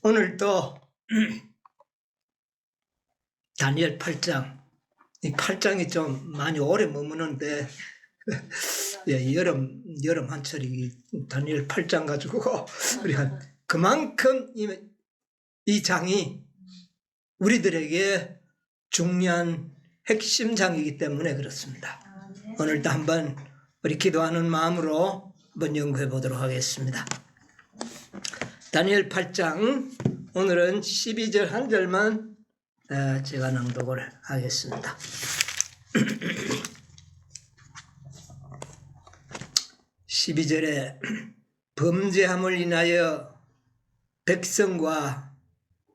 오늘 또 다니엘 8장, 이 8장이 좀 많이 오래 머무는데 예, 여름 한철이 다니엘 8장 가지고 우리 그만큼 이 장이 우리들에게 중요한 핵심 장이기 때문에 그렇습니다. 오늘도 한번 우리 기도하는 마음으로 한번 연구해 보도록 하겠습니다. 다니엘 8장 오늘은 12절 한 절만 제가 낭독을 하겠습니다. 12절에 범죄함을 인하여 백성과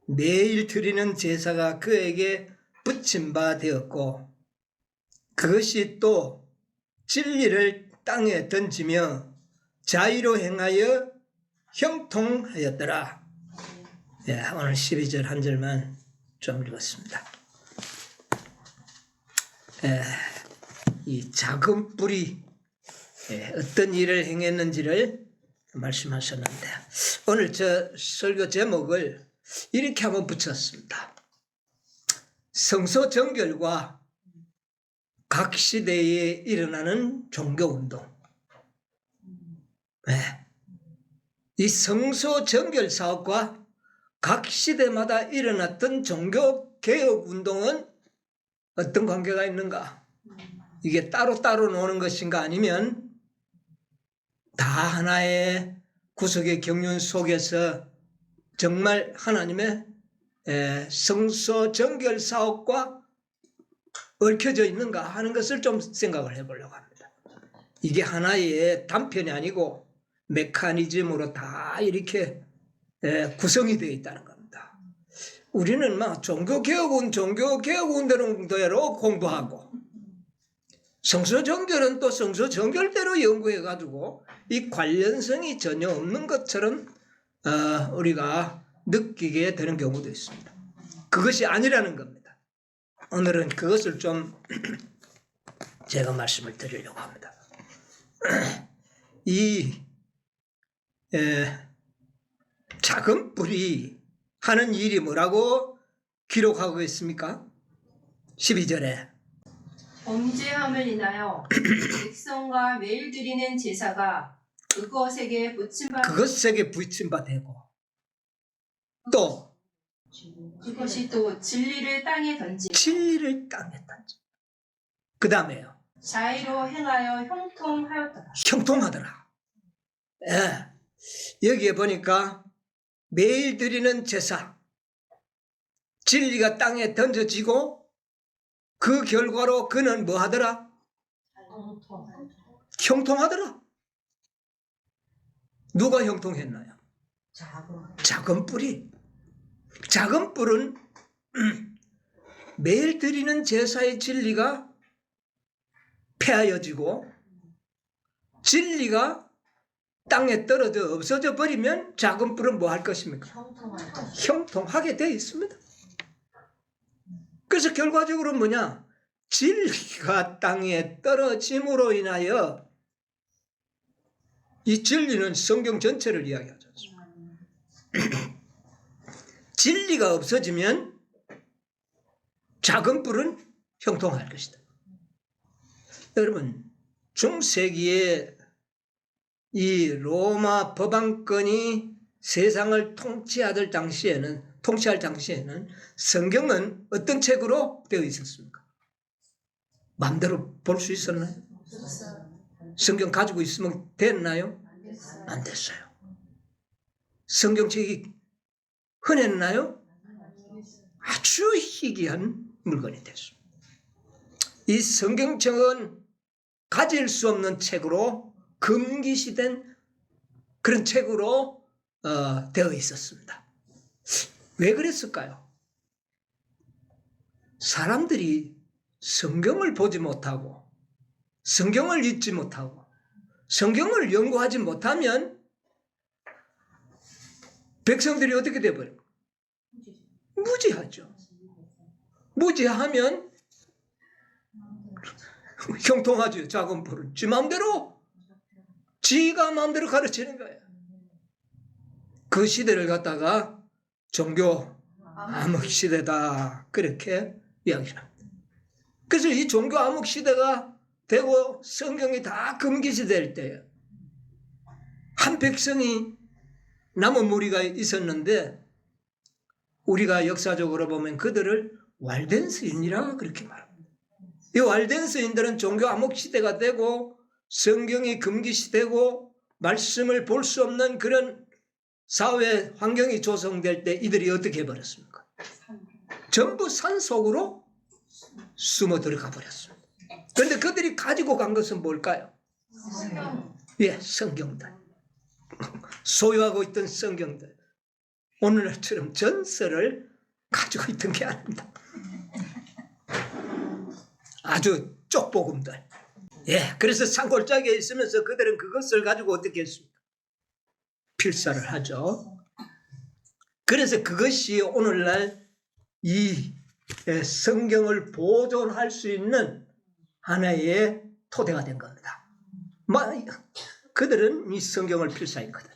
매일 드리는 제사가 그에게 붙임 바 되었고 그것이 또 진리를 땅에 던지며 자의로 행하여 형통하였더라. 예, 오늘 12절 한 절만 좀 읽었습니다. 이 작은 뿔이 어떤 일을 행했는지를 말씀하셨는데 오늘 저 설교 제목을 이렇게 한번 붙였습니다. 성소 정결과 각 시대에 일어나는 종교운동. 이 성소 정결 사업과 각 시대마다 일어났던 종교개혁운동은 어떤 관계가 있는가? 이게 따로따로 노는 것인가 아니면 다 하나의 구속의 경륜 속에서 정말 하나님의 성소 정결 사업과 얽혀져 있는가 하는 것을 좀 생각을 해보려고 합니다. 이게 하나의 단편이 아니고 메커니즘으로 다 이렇게 구성이 되어 있다는 겁니다. 우리는 막 종교개혁운동대로 공부하고 성소정결은 또 성소정결대로 연구해가지고 이 관련성이 전혀 없는 것처럼 우리가 느끼게 되는 경우도 있습니다. 그것이 아니라는 겁니다. 오늘은 그것을 좀 제가 말씀을 드리려고 합니다. 이 작은 뿔이 하는 일이 뭐라고 기록하고 있습니까? 12절에 범죄함을 인하여 백성과 매일 드리는 제사가 그것에게 붙임 바 되고 또 그것이 또 진리를 땅에 던지 그 다음에요 자의로 행하여 형통하더라. 여기에 보니까 매일 드리는 제사 진리가 땅에 던져지고 그 결과로 그는 뭐 하더라? 형통하더라. 누가 형통했나요? 작은 뿔이. 작은 뿔은 매일 드리는 제사의 진리가 폐하여지고 진리가 땅에 떨어져 없어져 버리면 작은 뿔은 뭐 할 것입니까? 형통하게 되어 있습니다. 그래서 결과적으로 뭐냐? 진리가 땅에 떨어짐으로 인하여 이 진리는 성경 전체를 이야기하죠. 진리가 없어지면 작은 뿔은 형통할 것이다. 여러분 중세기에 이 로마 법왕권이 세상을 통치할 당시에는 성경은 어떤 책으로 되어 있었습니까? 마음대로 볼 수 있었나요? 성경 가지고 있으면 됐나요? 안 됐어요. 성경책이 흔했나요? 아주 희귀한 물건이 됐습니다. 이 성경책은 가질 수 없는 책으로 금기시된 그런 책으로 되어 있었습니다. 왜 그랬을까요? 사람들이 성경을 보지 못하고 성경을 읽지 못하고 성경을 연구하지 못하면 백성들이 어떻게 되어버려요? 무지하죠. 무지하면 형통하죠. 작은 뿔은 지가 마음대로 가르치는 거예요. 그 시대를 갖다가 종교 암흑 시대다 그렇게 이야기를 합니다. 그래서 이 종교 암흑 시대가 되고 성경이 다 금기시될 때에 한 백성이 남은 무리가 있었는데 우리가 역사적으로 보면 그들을 왈덴스인이라 그렇게 말합니다. 이 왈덴스인들은 종교 암흑 시대가 되고 성경이 금기시되고 말씀을 볼 수 없는 그런 사회 환경이 조성될 때 이들이 어떻게 해버렸습니까? 전부 산속으로 숨어 들어가 버렸습니다. 그런데 그들이 가지고 간 것은 뭘까요? 예, 성경들. 소유하고 있던 성경들. 오늘날처럼 전설을 가지고 있던 게 아닙니다. 아주 쪽복음들. 예, 그래서 산골짜기에 있으면서 그들은 그것을 가지고 어떻게 했습니까? 필사를 하죠. 그래서 그것이 오늘날 이 성경을 보존할 수 있는 하나의 토대가 된 겁니다. 그들은 이 성경을 필사했거든.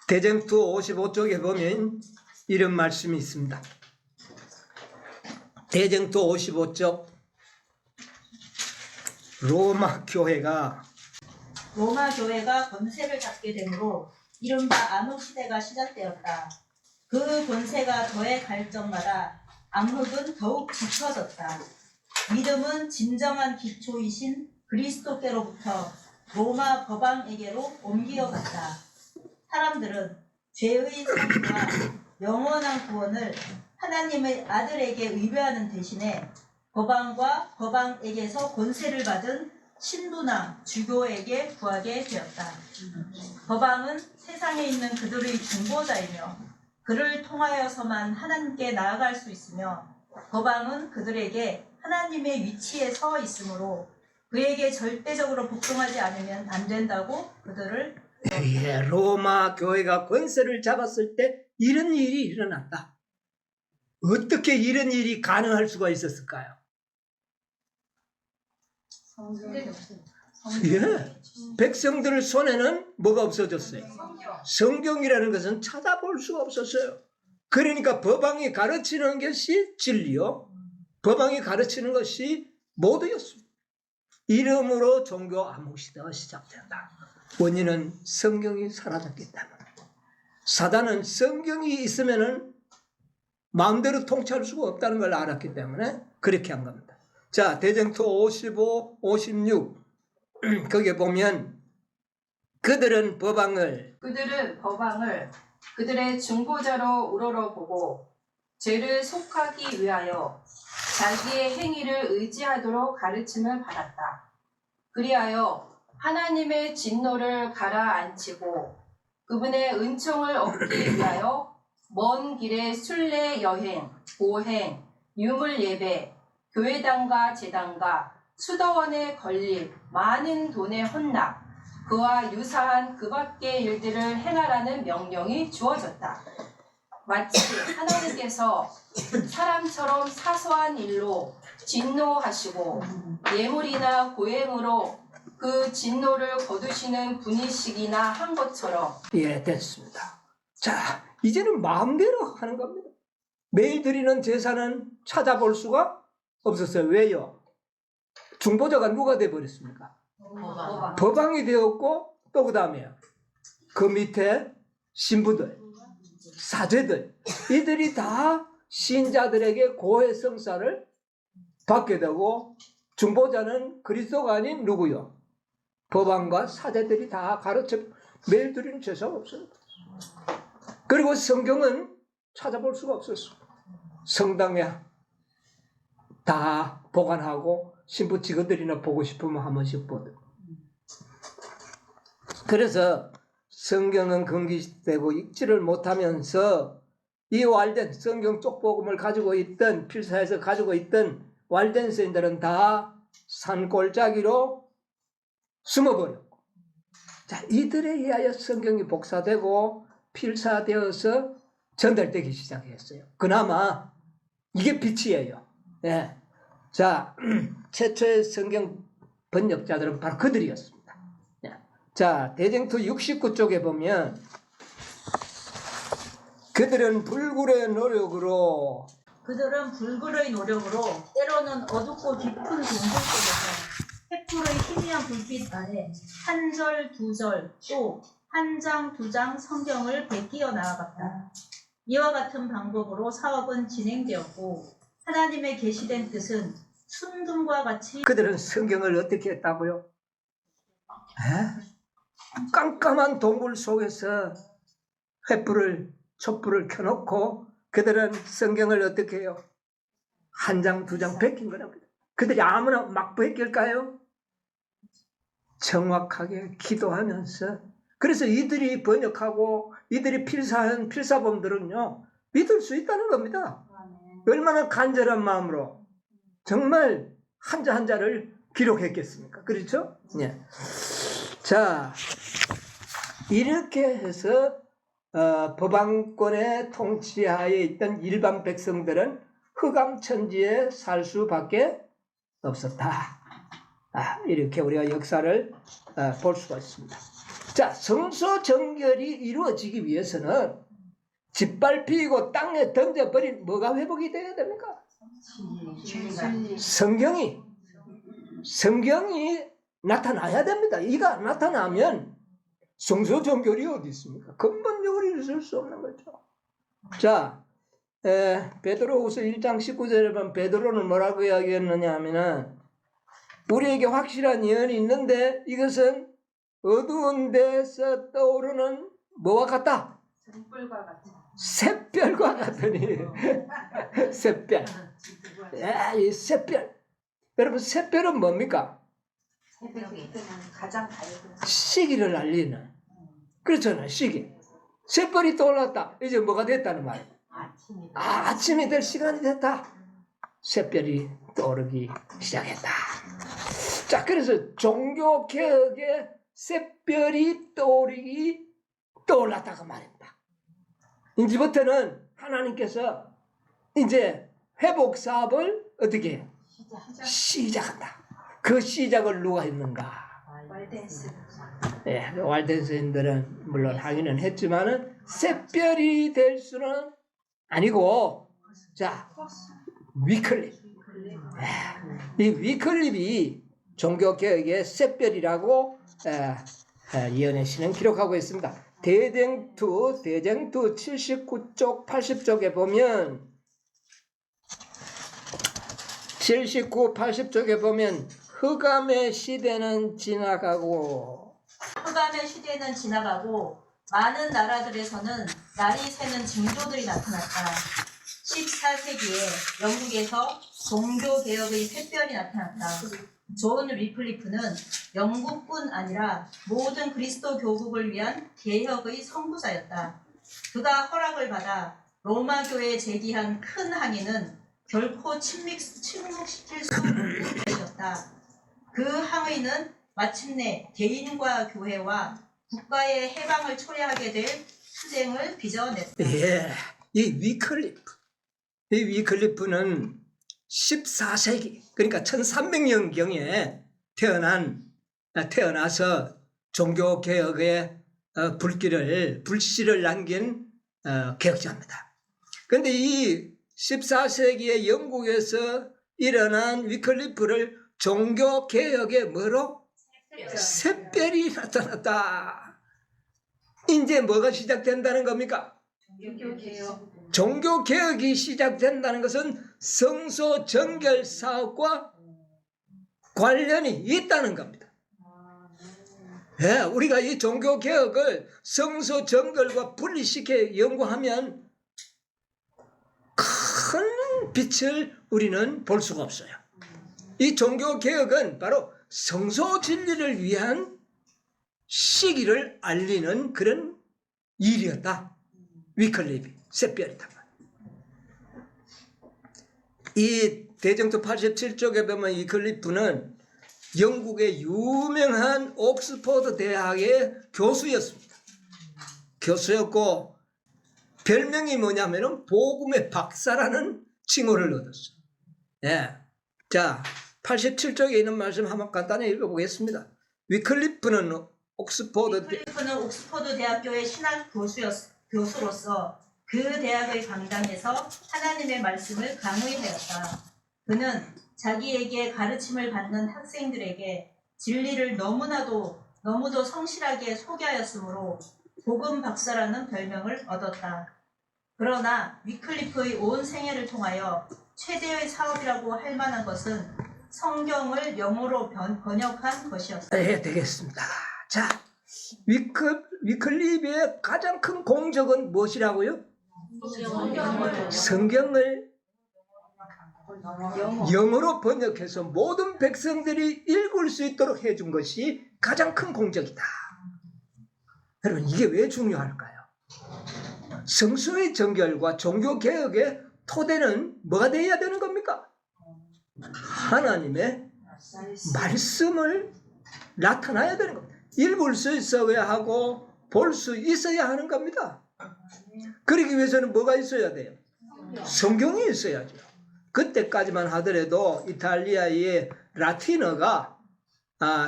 대쟁투 55쪽에 보면 이런 말씀이 있습니다. 대쟁투 55쪽 로마 교회가 권세를 잡게 되므로 이른바 암흑 시대가 시작되었다. 그 권세가 더해 갈 적마다 암흑은 더욱 짙어졌다. 믿음은 진정한 기초이신 그리스도께로부터 로마 법왕에게로 옮겨갔다. 사람들은 죄의 사함과 영원한 구원을 하나님의 아들에게 의뢰하는 대신에 법왕과 법왕에게서 권세를 받은 신부나 주교에게 구하게 되었다. 법왕은 세상에 있는 그들의 중보자이며 그를 통하여서만 하나님께 나아갈 수 있으며 법왕은 그들에게 하나님의 위치에 서 있으므로 그에게 절대적으로 복종하지 않으면 안 된다고 그들을 예, 로마 교회가 권세를 잡았을 때 이런 일이 일어났다. 어떻게 이런 일이 가능할 수가 있었을까요? 예, 백성들 손에는 뭐가 없어졌어요? 성경이라는 것은 찾아볼 수가 없었어요. 그러니까 법왕이 가르치는 것이 진리요, 법왕이 가르치는 것이 모두였습니다. 이름으로 종교 암흑 시대가 시작된다. 원인은 성경이 사라졌기 때문에. 사단은 성경이 있으면은 마음대로 통치할 수가 없다는 걸 알았기 때문에 그렇게 한 겁니다. 자, 대쟁투 55, 56 거기에 보면 그들은 법왕을 그들의 중보자로 우러러보고 죄를 속하기 위하여 자기의 행위를 의지하도록 가르침을 받았다. 그리하여 하나님의 진노를 가라앉히고 그분의 은총을 얻기 위하여 먼 길의 순례 여행, 보행, 유물 예배, 교회당과 제당과 수도원에 걸릴 많은 돈의 헌납, 그와 유사한 그 밖의 일들을 행하라는 명령이 주어졌다. 마치 하나님께서 사람처럼 사소한 일로 진노하시고 예물이나 고행으로 그 진노를 거두시는 분이시기나 한 것처럼. 예, 됐습니다. 자, 이제는 마음대로 하는 겁니다. 매일 드리는 제사는 찾아볼 수가 없었어요. 왜요? 중보자가 누가 되어버렸습니까? 법왕이 되었고, 또 그 다음에 그 밑에 신부들, 사제들, 이들이 다 신자들에게 고해성사를 받게 되고, 중보자는 그리스도가 아닌 누구요? 법왕과 사제들이 다 가르쳐 매일 드리는 제사가 없어요. 그리고 성경은 찾아볼 수가 없었어. 성당에 다 보관하고 신부 직원들이나 보고 싶으면 한 번씩 보든. 그래서 성경은 금기되고 읽지를 못하면서 이 왈덴 성경 쪽복음을 가지고 있던 필사에서 가지고 있던 왈덴스인들은 다 산골짜기로 숨어버렸고, 자, 이들에 의하여 성경이 복사되고 필사되어서 전달되기 시작했어요. 그나마 이게 빛이에요. 예. 자, 최초의 성경 번역자들은 바로 그들이었습니다. 자, 대쟁투 69쪽에 보면 그들은 불굴의 노력으로 때로는 어둡고 깊은 동굴 속에서 횃불의 희미한 불빛 아래 한 절, 두 절, 또 한 장, 두 장 성경을 베끼어 나아갔다. 이와 같은 방법으로 사업은 진행되었고 하나님의 계시된 뜻은 순금과 같이 그들은 성경을 어떻게 했다고요? 깜깜한 동굴 속에서 촛불을 켜놓고 그들은 성경을 어떻게 해요? 한 장, 두 장 베낀 거랍니다. 그들이 아무나 막 베낄까요? 정확하게 기도하면서, 그래서 이들이 번역하고 이들이 필사한 필사범들은요, 믿을 수 있다는 겁니다. 얼마나 간절한 마음으로 정말 한자 한자를 기록했겠습니까? 그렇죠? 예. 자, 이렇게 해서 법왕권의 통치하에 있던 일반 백성들은 흑암천지에 살 수밖에 없었다. 이렇게 우리가 역사를 볼 수가 있습니다. 자, 성소 정결이 이루어지기 위해서는 짓밟히고 땅에 던져버린 뭐가 회복이 되어야 됩니까? 성경이 나타나야 됩니다. 이가 나타나면 성소 정결이 어디 있습니까? 근본적으로 있을 수 없는 거죠. 자, 베드로후서 1장 19절에 보면 베드로는 뭐라고 이야기했느냐 하면은 우리에게 확실한 예언이 있는데 이것은 어두운 데서 떠오르는 뭐와 같다? 등불과 같은. 샛별과 같으니. 샛별. 이 샛별. 여러분, 샛별은 뭡니까? 새벽에 뜨는 가장 밝은 시기를 알리는. 그렇잖아요, 시기. 샛별이 떠올랐다. 이제 뭐가 됐다는 말이에요. 아침이 될 시간이 됐다. 샛별이 떠오르기 시작했다. 자, 그래서 종교개혁의 샛별이 떠올랐다고 말입니다. 이제부터는 하나님께서 이제 회복 사업을 어떻게 해요? 시작한다. 그 시작을 누가 했는가? 왈덴스인들은 물론 하기는 했지만은 샛별이 될 수는 아니고, 자, 위클립. 이 위클립이 종교개혁의 샛별이라고 이현애 씨는 기록하고 있습니다. 대쟁투 79쪽 80쪽에 보면 79, 80쪽에 보면 흑암의 시대는 지나가고 많은 나라들에서는 날이 새는 징조들이 나타났다. 14세기에 영국에서 종교개혁의 샛별이 나타났다. 존 리플리프는 영국뿐 아니라 모든 그리스도 교국을 위한 개혁의 선구자였다. 그가 허락을 받아 로마 교회에 제기한 큰 항의는 결코 침묵시킬 수 없는 것이었다. 그 항의는 마침내 개인과 교회와 국가의 해방을 초래하게 될 투쟁을 빚어냈다. 이 위클리프는 14세기, 그러니까 1300년경에 태어나서 종교개혁의 불씨를 남긴 개혁자입니다. 그런데 이 14세기의 영국에서 일어난 위클리프를 종교개혁의 뭐로? 샛별이 나타났다. 이제 뭐가 시작된다는 겁니까? 종교개혁이 시작된다는 것은 성소 정결 사업과 관련이 있다는 겁니다. 우리가 이 종교개혁을 성소 정결과 분리시켜 연구하면 큰 빛을 우리는 볼 수가 없어요. 이 종교개혁은 바로 성소 진리를 위한 시기를 알리는 그런 일이었다. 위클리프, 샛별이다. 이 대정토 87쪽에 보면 위클리프는 영국의 유명한 옥스퍼드 대학의 교수였습니다. 교수였고 별명이 뭐냐면은 복음의 박사라는 칭호를 얻었어요. 자, 87쪽에 있는 말씀 한번 간단히 읽어보겠습니다. 위클리프는 옥스퍼드 위클리프는 옥스퍼드 대학교의 신학 교수로서 그 대학의 강당에서 하나님의 말씀을 강의하였다. 그는 자기에게 가르침을 받는 학생들에게 진리를 너무도 성실하게 소개하였으므로 복음 박사라는 별명을 얻었다. 그러나 위클리프의 온 생애를 통하여 최대의 사업이라고 할 만한 것은 성경을 영어로 번역한 것이었다. 네, 되겠습니다. 자, 위클리프의 가장 큰 공적은 무엇이라고요? 성경을 영어로 번역해서 모든 백성들이 읽을 수 있도록 해준 것이 가장 큰 공적이다. 여러분, 이게 왜 중요할까요? 성수의 정결과 종교개혁의 토대는 뭐가 되어야 되는 겁니까? 하나님의 말씀을 나타나야 되는 겁니다. 읽을 수 있어야 하고 볼 수 있어야 하는 겁니다. 그러기 위해서는 뭐가 있어야 돼요? 성경이 있어야죠. 그때까지만 하더라도 이탈리아의 라틴어가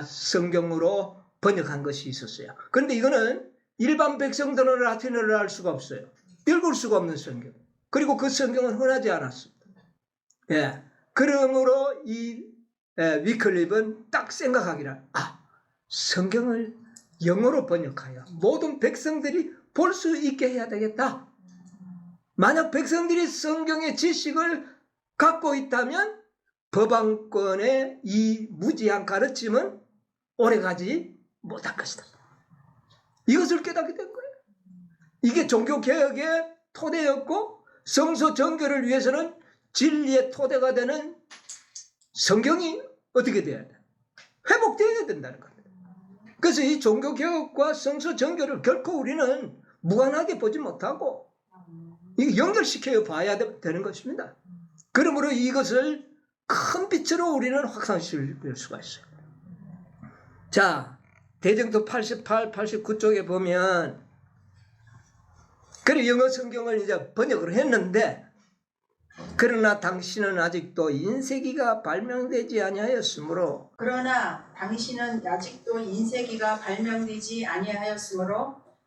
성경으로 번역한 것이 있었어요. 그런데 이거는 일반 백성들은 라틴어를 알 수가 없어요. 읽을 수가 없는 성경. 그리고 그 성경은 흔하지 않았습니다. 예. 그러므로 이 위클리프는 딱 생각하기를 성경을 영어로 번역하여 모든 백성들이 볼 수 있게 해야 되겠다. 만약 백성들이 성경의 지식을 갖고 있다면 법왕권의 이 무지한 가르침은 오래가지 못할 것이다. 이것을 깨닫게 된 거예요. 이게 종교개혁의 토대였고 성소 정결을 위해서는 진리의 토대가 되는 성경이 어떻게 돼야 돼? 회복되어야 된다는 겁니다. 그래서 이 종교개혁과 성소 정결을 결코 우리는 무관하게 보지 못하고 이거 연결시켜 봐야 되는 것입니다. 그러므로 이것을 큰 빛으로 우리는 확산시킬 수가 있어요. 자, 대정도 88, 89쪽에 보면 그래 영어 성경을 이제 번역을 했는데 그러나 당신은 아직도 인쇄기가 발명되지 아니하였으므로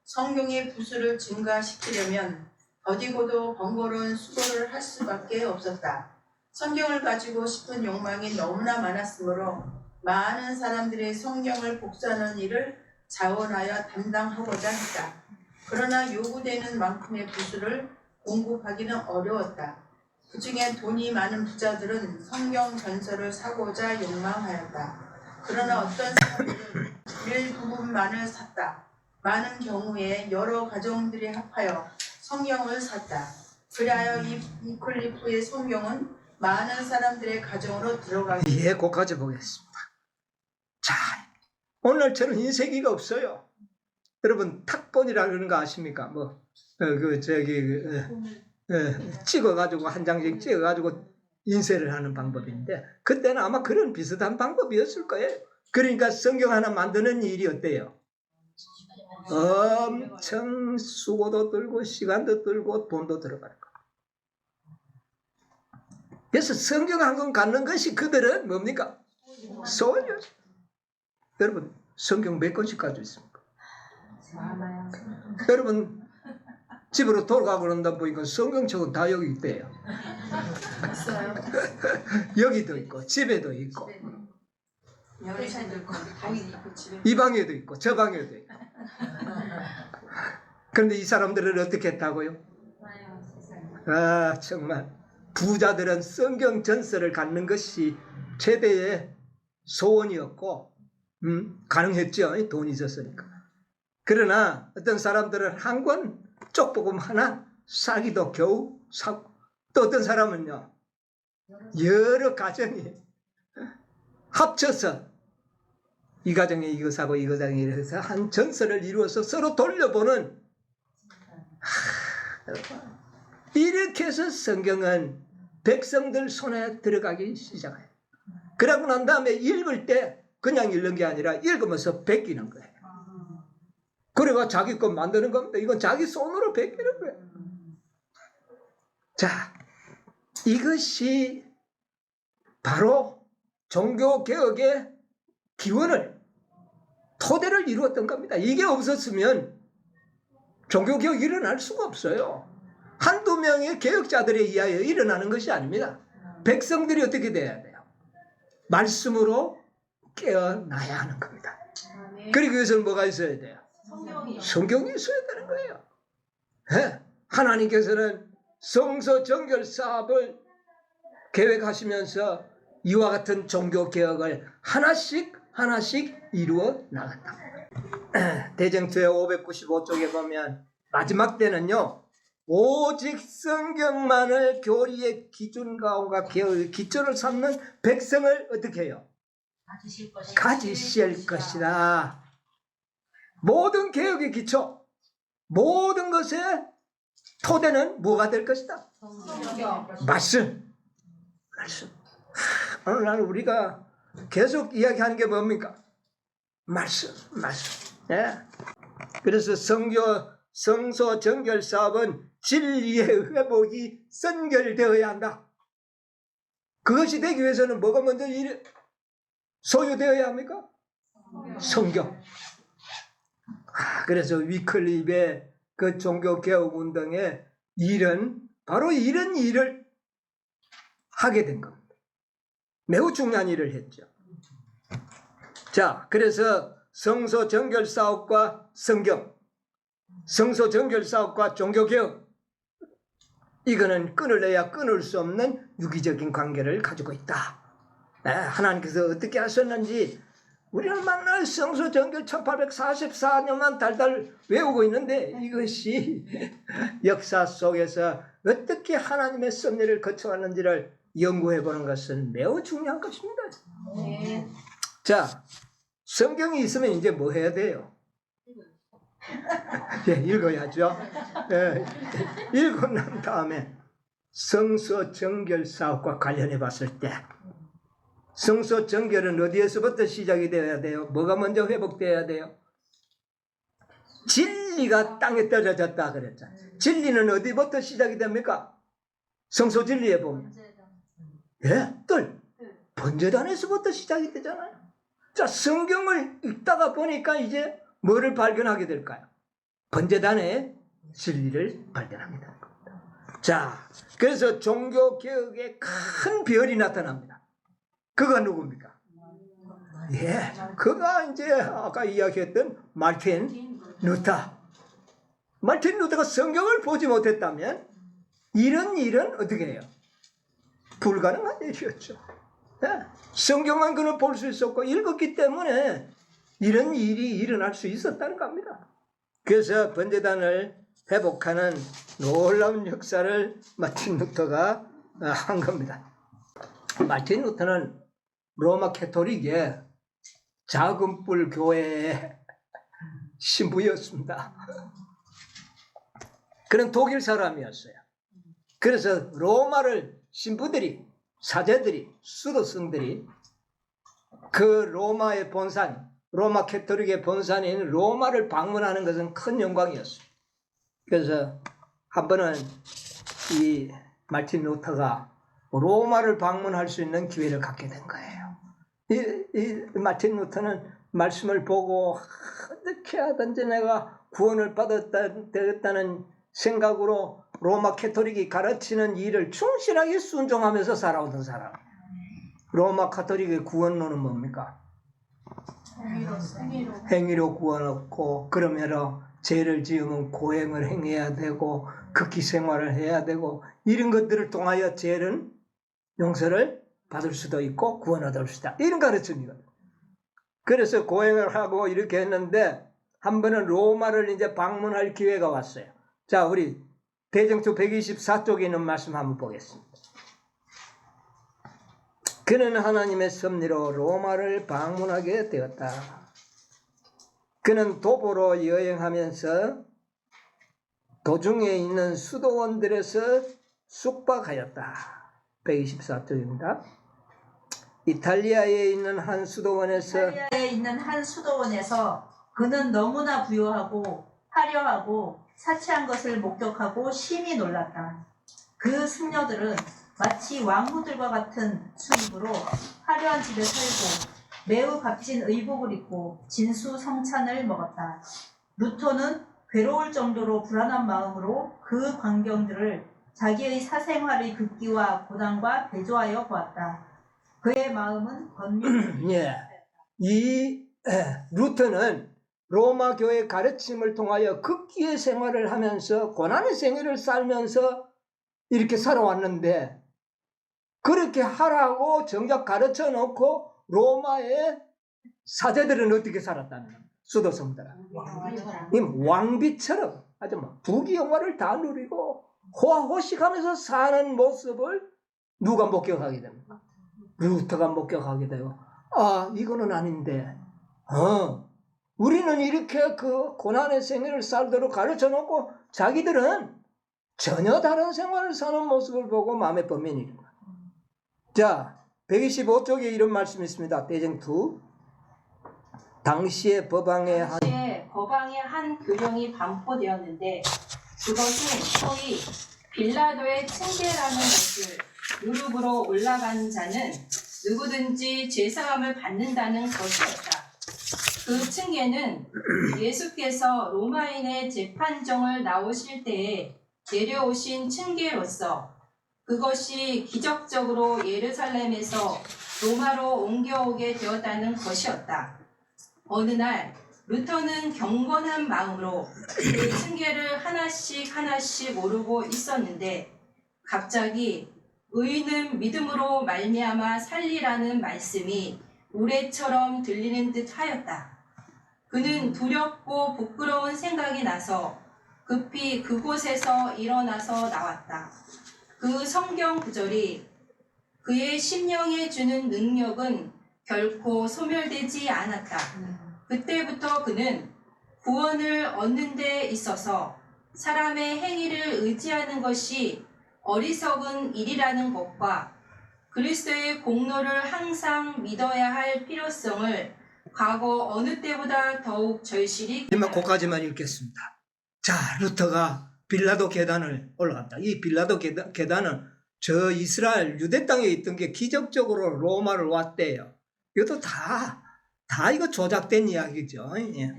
성경의 부수를 증가시키려면 더디고도 번거로운 수고를 할 수밖에 없었다. 성경을 가지고 싶은 욕망이 너무나 많았으므로 많은 사람들이 성경을 복사하는 일을 자원하여 담당하고자 했다. 그러나 요구되는 만큼의 부수를 공급하기는 어려웠다. 그 중에 돈이 많은 부자들은 성경 전서를 사고자 욕망하였다. 그러나 어떤 사람들은 일부분만을 샀다. 많은 경우에 여러 가정들이 합하여 성경을 샀다. 그리하여 이 위클리프의 성경은 많은 사람들의 가정으로 들어가게 예, 거기까지 보겠습니다. 자, 오늘처럼 인쇄기가 없어요. 여러분 탁본이라는 거 아십니까? 찍어가지고 한 장씩 찍어가지고 인쇄를 하는 방법인데 그때는 아마 그런 비슷한 방법이었을 거예요. 그러니까 성경 하나 만드는 일이 어때요? 엄청 수고도 들고 시간도 들고 돈도 들어갈 거예요. 그래서 성경 한 권 갖는 것이 그들은 뭡니까? 소원이었어요. 여러분 성경 몇 권씩 가지고 있습니까? 여러분 집으로 돌아가고 난다 보니까 성경책은 다 여기 있대요. 여기도 있고 집에도 있고 이 방에도 있고 저 방에도 있고. 그런데 이 사람들은 어떻게 했다고요? 정말 부자들은 성경 전서를 갖는 것이 최대의 소원이었고 가능했죠. 돈이 있었으니까. 그러나 어떤 사람들은 한 권 쪽복음 하나 사기도 겨우 사고 또 어떤 사람은요 여러 가정이 합쳐서 이 가정에 이거 사고 이 가정에 이거 해서 한 전설을 이루어서 서로 돌려보는 이렇게 해서 성경은 백성들 손에 들어가기 시작해요. 그러고 난 다음에 읽을 때 그냥 읽는 게 아니라 읽으면서 베끼는 거예요. 그래가 자기 것 만드는 겁니다. 이건 자기 손으로 베끼는 거예요. 자, 이것이 바로 종교개혁의 기원을 토대를 이루었던 겁니다. 이게 없었으면 종교개혁이 일어날 수가 없어요. 한두 명의 개혁자들에 의하여 일어나는 것이 아닙니다. 백성들이 어떻게 돼야 돼요? 말씀으로 깨어나야 하는 겁니다. 그리고 여기서는 뭐가 있어야 돼요? 성경이 있어야 되는 거예요. 네? 하나님께서는 성서 정결 사업을 계획하시면서 이와 같은 종교 개혁을 하나씩 이루어 나간다. 대쟁투의 595쪽에 보면 마지막 때는요, 오직 성경만을 교리의 기준과 개혁의 기초를 삼는 백성을 어떻게 해요? 가지실 것이다. 모든 개혁의 기초, 모든 것의 토대는 뭐가 될 것이다? 말씀. 오늘날 우리가 계속 이야기하는 게 뭡니까? 말씀. 예. 그래서 성소 정결 사업은 진리의 회복이 선결되어야 한다. 그것이 되기 위해서는 뭐가 먼저 소유되어야 합니까? 성경. 그래서 위클립의 그 종교개혁 운동의 일은 바로 이런 일을 하게 된 겁니다. 매우 중요한 일을 했죠. 자, 그래서 성소 정결 사업과 성경, 성소 정결 사업과 종교개혁, 이거는 끊을래야 끊을 수 없는 유기적인 관계를 가지고 있다. 하나님께서 어떻게 하셨는지 우리는 맨날 성소 정결 1844년만 달달 외우고 있는데 이것이 역사 속에서 어떻게 하나님의 섭리를 거쳐왔는지를 연구해보는 것은 매우 중요한 것입니다. 네. 자, 성경이 있으면 이제 뭐 해야 돼요? 읽어야죠. 읽고 난 다음에 성소 정결 사업과 관련해 봤을 때 성소 정결은 어디에서부터 시작이 되어야 돼요? 뭐가 먼저 회복되어야 돼요? 진리가 땅에 떨어졌다 그랬잖아요. 진리는 어디부터 시작이 됩니까? 성소 진리에 보면 번제단에서부터 시작이 되잖아요. 자, 성경을 읽다가 보니까 이제 뭐를 발견하게 될까요? 번제단의 진리를 발견합니다. 자, 그래서 종교개혁에 큰 별이 나타납니다. 그가 누굽니까? 그가 이제 아까 이야기했던 마르틴 루터. 마르틴 루터가 성경을 보지 못했다면 이런 일은 어떻게 해요? 불가능한 일이었죠. 성경만 그는 볼 수 있었고 읽었기 때문에 이런 일이 일어날 수 있었다는 겁니다. 그래서 번제단을 회복하는 놀라운 역사를 마틴 루터가 한 겁니다. 마틴 루터는 로마 캐토릭의 작은 뿔 교회의 신부였습니다. 그는 독일 사람이었어요. 그래서 로마를 신부들이, 사제들이, 수도승들이 그 로마의 본산, 로마 캐토릭의 본산인 로마를 방문하는 것은 큰 영광이었어요. 그래서 한 번은 이 마틴 루터가 로마를 방문할 수 있는 기회를 갖게 된 거예요. 이 마틴 루터는 말씀을 보고 어떻게 하든지 내가 구원을 되겠다는 생각으로 로마 캐토릭이 가르치는 일을 충실하게 순종하면서 살아오던 사람. 로마 카톨릭의 구원론은 뭡니까? 행위로 구원 얻고, 그러면 죄를 지으면 고행을 행해야 되고 극기 생활을 해야 되고 이런 것들을 통하여 죄는 용서를 받을 수도 있고 구원 얻을 수 있다. 이런 가르침이거든요. 그래서 고행을 하고 이렇게 했는데 한 번은 로마를 이제 방문할 기회가 왔어요. 자, 우리 대정투 124쪽에 있는 말씀 한번 보겠습니다. 그는 하나님의 섭리로 로마를 방문하게 되었다. 그는 도보로 여행하면서 도중에 있는 수도원들에서 숙박하였다. 124쪽입니다. 이탈리아에 있는 한 수도원에서 그는 너무나 부유하고 화려하고 사치한 것을 목격하고 심히 놀랐다. 그 승려들은 마치 왕후들과 같은 수입으로 화려한 집에 살고 매우 값진 의복을 입고 진수성찬을 먹었다. 루터는 괴로울 정도로 불안한 마음으로 그 광경들을 자기의 사생활의 극기와 고난과 대조하여 보았다. 그의 마음은 권면. 예. 루터는 로마 교회 가르침을 통하여 극기의 생활을 하면서 고난의 생애를 살면서 이렇게 살아왔는데, 그렇게 하라고 정작 가르쳐 놓고 로마의 사제들은 어떻게 살았다는 겁니다. 수도 성들은 왕비처럼 아주 막 부귀영화를 다 누리고 호화호식하면서 사는 모습을 누가 목격하게 됩니까? 루터가 목격하게 되고, 아, 이거는 아닌데, 우리는 이렇게 그 고난의 생애를 살도록 가르쳐 놓고 자기들은 전혀 다른 생활을 사는 모습을 보고 마음에 범민이 있는 거예요. 자, 125쪽에 이런 말씀이 있습니다. 대쟁2. 당시의 법왕의 한 교령이 반포되었는데 그것은 소위 빌라도의 층계라는 것을 무릎으로 올라간 자는 누구든지 죄사함을 받는다는 것이었다. 그 층계는 예수께서 로마인의 재판정을 나오실 때에 내려오신 층계로서 그것이 기적적으로 예루살렘에서 로마로 옮겨오게 되었다는 것이었다. 어느 날 루터는 경건한 마음으로 그 층계를 하나씩 오르고 있었는데 갑자기 의인은 믿음으로 말미암아 살리라는 말씀이 우레처럼 들리는 듯 하였다. 그는 두렵고 부끄러운 생각이 나서 급히 그곳에서 일어나서 나왔다. 그 성경 구절이 그의 심령에 주는 능력은 결코 소멸되지 않았다. 그때부터 그는 구원을 얻는 데 있어서 사람의 행위를 의지하는 것이 어리석은 일이라는 것과 그리스도의 공로를 항상 믿어야 할 필요성을 과거 어느 때보다 더욱 절실히 거기까지만 읽겠습니다. 자, 루터가 빌라도 계단을 올라갑니다. 이 빌라도 계단은 저 이스라엘 유대 땅에 있던 게 기적적으로 로마를 왔대요. 이것도 다 이거 조작된 이야기죠. 예.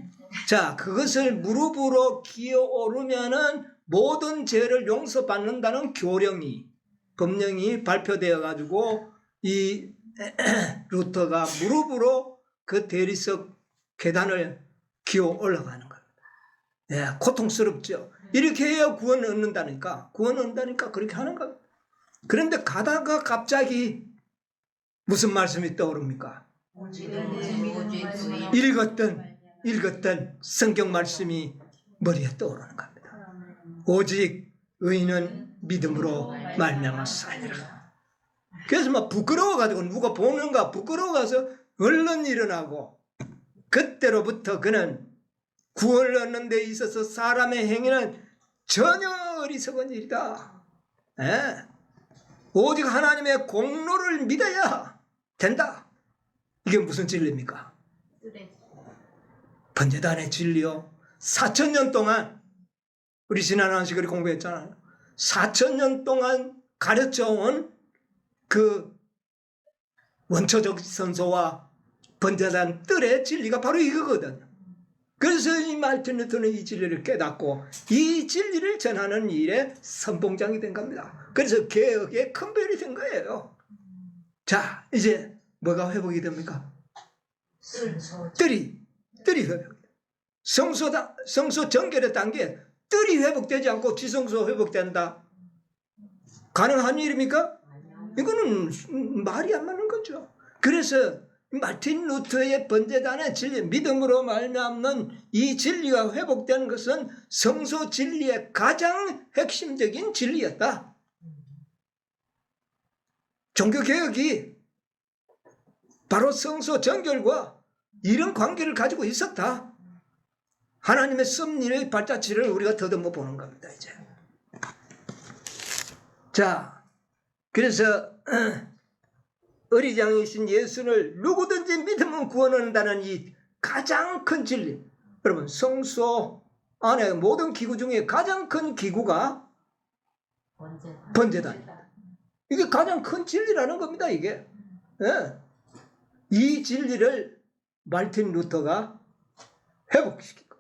자, 그것을 무릎으로 기어 오르면은 모든 죄를 용서받는다는 법령이 발표되어 가지고 이 루터가 무릎으로 그 대리석 계단을 기어 올라가는 겁니다. 예, 고통스럽죠. 이렇게 해야 구원을 얻는다니까 그렇게 하는 겁니다. 그런데 가다가 갑자기 무슨 말씀이 떠오릅니까? 읽었던 성경 말씀이 머리에 떠오르는 겁니다. 오직 의인은 믿음으로 말미암아 살리라. 그래서 막 부끄러워가지고 누가 보는가 부끄러워가서 얼른 일어나고, 그때로부터 그는 구원을 얻는 데 있어서 사람의 행위는 전혀 어리석은 일이다. 예. 오직 하나님의 공로를 믿어야 된다. 이게 무슨 진리입니까? 번제단의 진리요. 4,000년 동안 우리 지난 안식일에 공부했잖아요. 4,000년 동안 가르쳐온 그 원초적 선서와 번제단 뜰의 진리가 바로 이거거든요. 그래서 이 마르틴 루터는 이 진리를 깨닫고 이 진리를 전하는 일에 선봉장이 된 겁니다. 그래서 개혁의 큰 별이 된 거예요. 자, 이제 뭐가 회복이 됩니까? 뜰이 회복. 성소 정결의 단계 뜰이 회복되지 않고 지성소 회복된다. 가능한 일입니까? 이거는 말이 안 맞는 거죠. 그래서 마틴 루터의 번제단의 진리, 믿음으로 말미암는 이 진리가 회복되는 것은 성소 진리의 가장 핵심적인 진리였다. 종교개혁이 바로 성소 정결과 이런 관계를 가지고 있었다. 하나님의 섭리의 발자취를 우리가 더듬어 보는 겁니다. 이제. 자, 그래서 어리장이신 예수를 누구든지 믿으면 구원을 얻는다는 이 가장 큰 진리. 여러분, 성소 안에 모든 기구 중에 가장 큰 기구가 번제단입니다. 이게 가장 큰 진리라는 겁니다. 이게. 예. 이 진리를 마르틴 루터가 회복시키고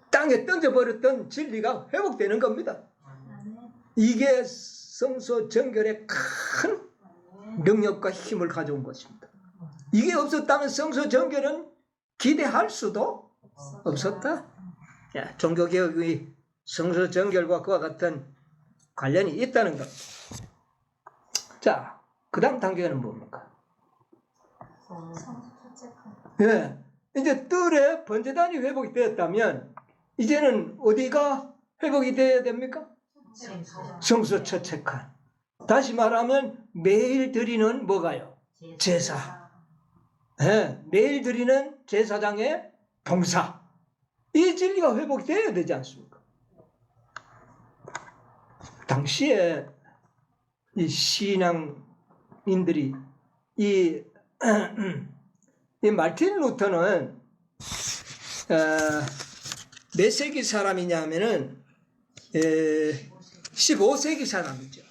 땅에 던져버렸던 진리가 회복되는 겁니다. 이게 성소 정결의 큰 능력과 힘을 가져온 것입니다. 이게 없었다면 성소 정결은 기대할 수도 없었다. 종교개혁의 성소 정결과 그와 같은 관련이 있다는 것. 자, 그 다음 단계는 뭡니까? 예, 이제 뜰에 번제단이 회복이 되었다면 이제는 어디가 회복이 되어야 됩니까? 성소 첫째 칸. 다시 말하면 매일 드리는 뭐가요? 제사. 예, 매일 드리는 제사장의 봉사. 이 진리가 회복이 되어야 되지 않습니까? 당시에 이 신앙인들이 이 마틴 루터는 몇 세기 사람이냐면은 15세기 사람이죠.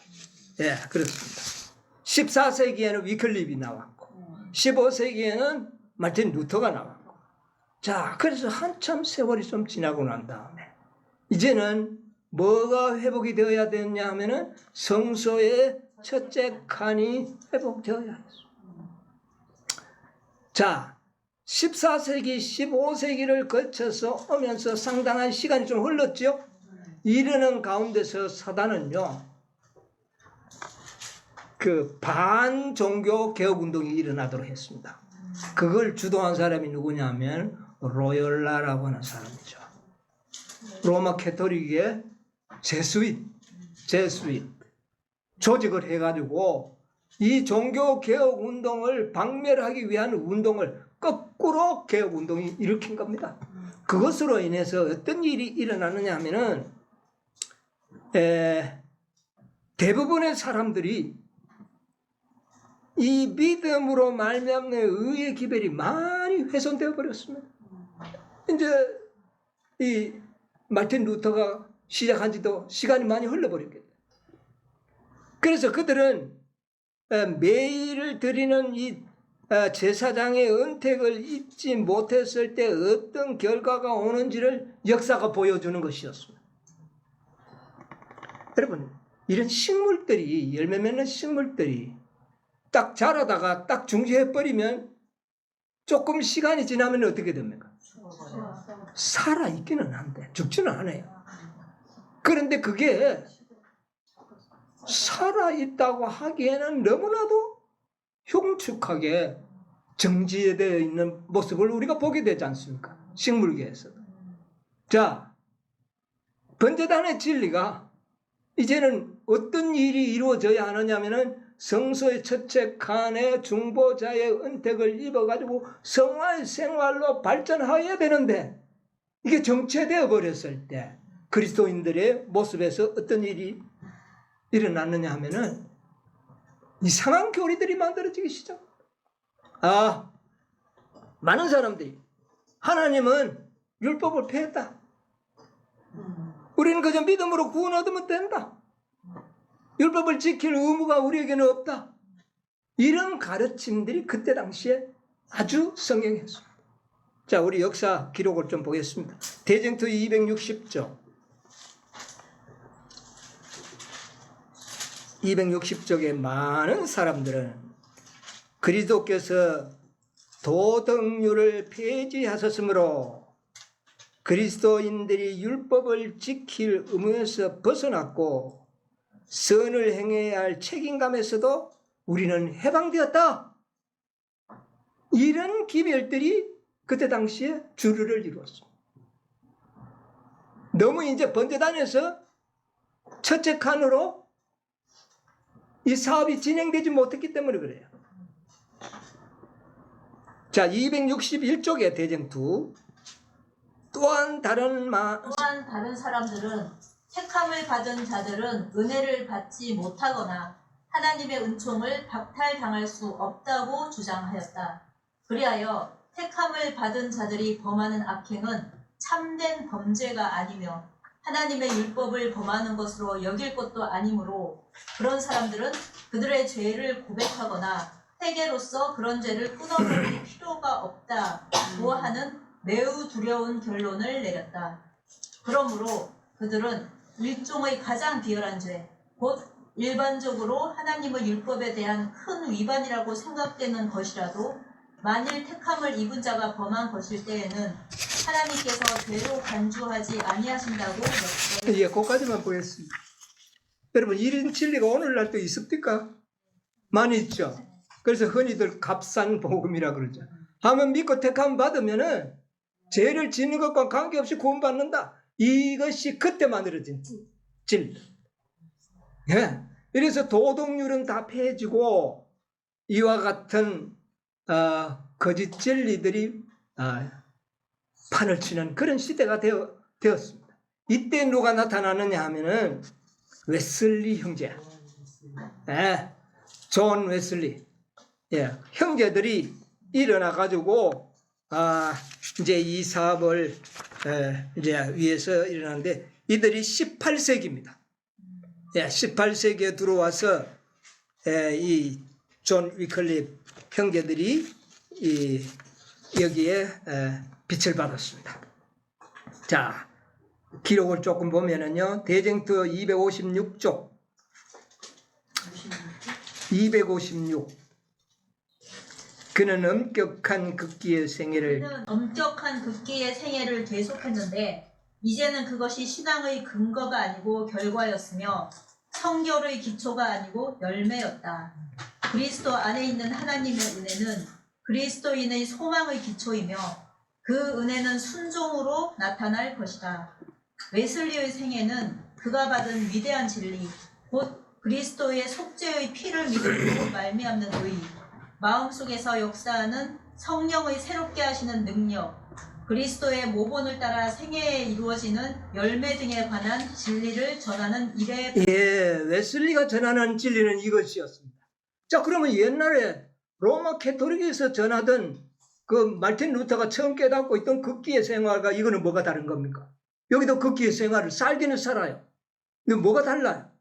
예, 그렇습니다. 14세기에는 위클립이 나왔고 15세기에는 마틴 루터가 나왔고, 자, 그래서 한참 세월이 좀 지나고 난 다음에 이제는 뭐가 회복이 되어야 되느냐 하면은 성소의 첫째 칸이 회복되어야 했어. 자, 14세기, 15세기를 거쳐서 오면서 상당한 시간이 좀 흘렀죠. 이러는 가운데서 사단은요, 그 반종교 개혁 운동이 일어나도록 했습니다. 그걸 주도한 사람이 누구냐면 로열라라고 하는 사람이죠. 로마 캐토릭의 제수잇 조직을 해가지고 이 종교 개혁 운동을 박멸하기 위한 운동을 거꾸로 개혁 운동이 일으킨 겁니다. 그것으로 인해서 어떤 일이 일어나느냐 하면은 대부분의 사람들이 이 믿음으로 말미암는 의의 기별이 많이 훼손되어 버렸습니다. 이제 이 마틴 루터가 시작한 지도 시간이 많이 흘러버렸겠다. 그래서 그들은 매일 드리는 이 제사장의 은택을 입지 못했을 때 어떤 결과가 오는지를 역사가 보여주는 것이었습니다. 여러분, 이런 식물들이, 열매 맺는 식물들이 딱 자라다가 딱 중지해버리면 조금 시간이 지나면 어떻게 됩니까? 살아있기는 한데 죽지는 않아요. 그런데 그게 살아있다고 하기에는 너무나도 흉측하게 정지되어 있는 모습을 우리가 보게 되지 않습니까? 식물계에서도. 자, 번제단의 진리가 이제는 어떤 일이 이루어져야 하느냐면은 성소의 첫째 칸에 중보자의 은택을 입어가지고 성화의 생활로 발전하여야 되는데, 이게 정체되어 버렸을 때 그리스도인들의 모습에서 어떤 일이 일어났느냐 하면은 이상한 교리들이 만들어지기 시작. 많은 사람들이 하나님은 율법을 폐했다. 우리는 그저 믿음으로 구원 얻으면 된다. 율법을 지킬 의무가 우리에게는 없다. 이런 가르침들이 그때 당시에 아주 성행했습니다. 자, 우리 역사 기록을 좀 보겠습니다. 대쟁투 260쪽. 260쪽의 많은 사람들은 그리스도께서 도덕률을 폐지하셨으므로 그리스도인들이 율법을 지킬 의무에서 벗어났고 선을 행해야 할 책임감에서도 우리는 해방되었다. 이런 기별들이 그때 당시에 주류를 이루었습니다. 너무 이제 번제단에서 첫째 칸으로 이 사업이 진행되지 못했기 때문에 그래요. 자, 261쪽의 대쟁투. 또한 다른 사람들은 택함을 받은 자들은 은혜를 받지 못하거나 하나님의 은총을 박탈당할 수 없다고 주장하였다. 그리하여 택함을 받은 자들이 범하는 악행은 참된 범죄가 아니며 하나님의 율법을 범하는 것으로 여길 것도 아니므로 그런 사람들은 그들의 죄를 고백하거나 회개로서 그런 죄를 끊어버릴 필요가 없다고 하는 매우 두려운 결론을 내렸다. 그러므로 그들은 일종의 가장 비열한 죄, 곧 일반적으로 하나님의 율법에 대한 큰 위반이라고 생각되는 것이라도 만일 택함을 입은 자가 범한 것일 때에는 하나님께서 죄로 간주하지 아니하신다고 예, 그까지만 보겠습니다. 여러분, 이런 진리가 오늘날도 있습니까? 많이 있죠. 그래서 흔히들 값싼 복음이라 그러죠. 하면 믿고 택함 받으면은 죄를 짓는 것과 관계없이 구원받는다. 이것이 그때 만들어진 진리. 예. 그래서 도덕률은 다 폐해지고 이와 같은 거짓 진리들이 판을 치는 그런 시대가 되었습니다. 이때 누가 나타나느냐 하면은 웨슬리 형제, 존 웨슬리, 형제들이 일어나 가지고 이제 이 사업을 이제 위해서 일어났는데 이들이 18세기입니다. 18세기에 들어와서 이 존 위클립 형제들이 여기에 빛을 받았습니다. 자, 기록을 조금 보면은요, 대쟁투 256쪽, 256. 그는 엄격한 극기의 생애를 그는 엄격한 극기의 생애를 계속했는데 이제는 그것이 신앙의 근거가 아니고 결과였으며 성결의 기초가 아니고 열매였다. 그리스도 안에 있는 하나님의 은혜는 그리스도인의 소망의 기초이며 그 은혜는 순종으로 나타날 것이다. 웨슬리의 생애는 그가 받은 위대한 진리, 곧 그리스도의 속죄의 피를 믿음으로 말미암는 의, 마음속에서 역사하는 성령의 새롭게 하시는 능력, 그리스도의 모본을 따라 생애에 이루어지는 열매 등에 관한 진리를 전하는 일에 웨슬리가 전하는 진리는 이것이었습니다. 자, 그러면 옛날에 로마 캐토릭에서 전하던 그 마틴 루터가 처음 깨닫고 있던 극기의 생활과 이거는 뭐가 다른 겁니까? 여기도 극기의 생활을 살기는 살아요. 근데 뭐가 달라요?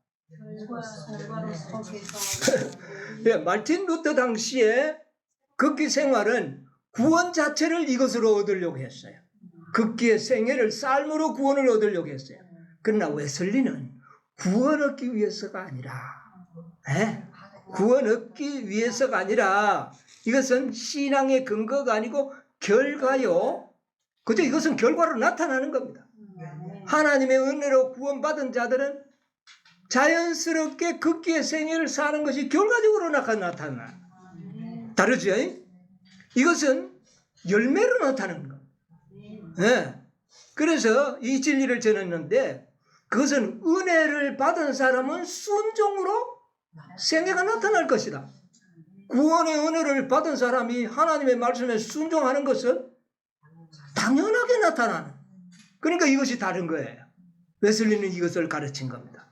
마틴 루터 당시에 극기 생활은 구원 자체를 이것으로 얻으려고 했어요. 극기의 생애를 삶으로 구원을 얻으려고 했어요. 그러나 웨슬리는 구원 얻기 위해서가 아니라 구원 얻기 위해서가 아니라 이것은 신앙의 근거가 아니고 결과요. 그죠? 이것은 결과로 나타나는 겁니다. 하나님의 은혜로 구원받은 자들은 자연스럽게 극기의 생애를 사는 것이 결과적으로 나타나. 다르죠? 이것은 열매로 나타나는 겁니다. 그래서 이 진리를 전했는데 그것은 은혜를 받은 사람은 순종으로 생애가 나타날 것이다. 구원의 은혜를 받은 사람이 하나님의 말씀에 순종하는 것은 당연하게 나타나는. 그러니까 이것이 다른 거예요. 웨슬리는 이것을 가르친 겁니다.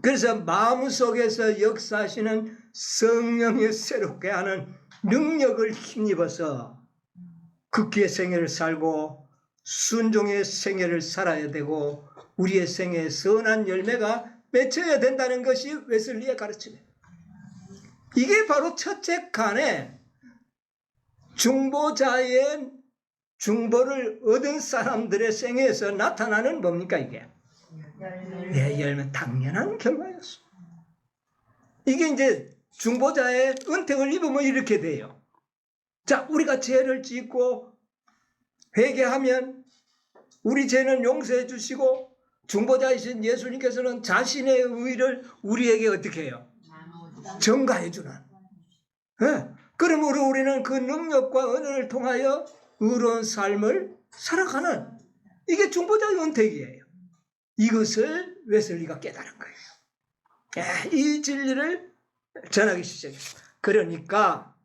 그래서 마음속에서 역사하시는 성령의 새롭게 하는 능력을 힘입어서 극기의 생애를 살고 순종의 생애를 살아야 되고 우리의 생애에 선한 열매가 맺혀야 된다는 것이 웨슬리의 가르침이에요. 이게 바로 첫째 칸에 중보자의 중보를 얻은 사람들의 생애에서 나타나는 뭡니까 이게? 열매. 당연한 결과였습니다. 이게 이제 중보자의 은택을 입으면 이렇게 돼요. 자, 우리가 죄를 짓고 회개하면 우리 죄는 용서해 주시고 중보자이신 예수님께서는 자신의 의를 우리에게 어떻게 해요? 전가해 주는. 그러므로 우리는 그 능력과 은혜를 통하여 의로운 삶을 살아가는 이게 중보자의 은택이에요. 이것을 웨슬리가 깨달은 거예요. 이 진리를 전하기 시작했어요. 그러니까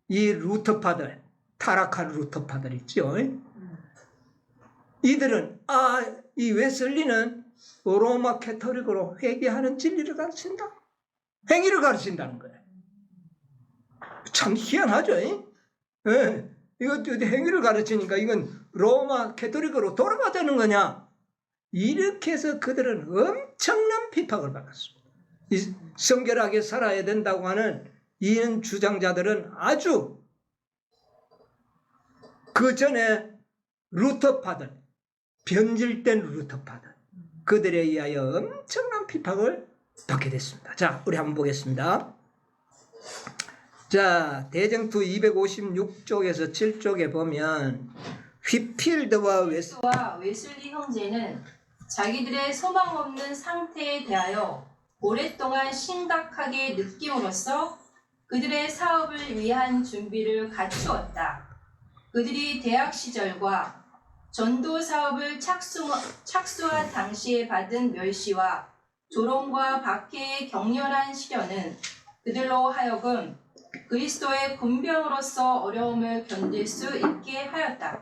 이 루터파들, 타락한 루터파들 있죠. 이들은 이 웨슬리는 로마 캐토릭으로 회개하는 진리를 가르친다. 행위를 가르친다는 거예요. 참 희한하죠. 이것도 행위를 가르치니까 이건 로마 캐토릭으로 돌아가자는 거냐. 이렇게 해서 그들은 엄청난 핍박을 받았습니다. 성결하게 살아야 된다고 하는 이런 주장자들은 아주 그 전에 루터파들, 변질된 루터파들, 그들에 의하여 엄청난 핍박을 받게 됐습니다. 자, 우리 한번 보겠습니다. 자, 대쟁투 256쪽에서 7쪽에 보면 휘필드와 웨스와 웨슬리 형제는 자기들의 소망 없는 상태에 대하여 오랫동안 심각하게 느낌으로써 그들의 사업을 위한 준비를 갖추었다. 그들이 대학 시절과 전도 사업을 착수한 당시에 받은 멸시와 조롱과 박해의 격렬한 시련은 그들로 하여금 그리스도의 군병으로서 어려움을 견딜 수 있게 하였다.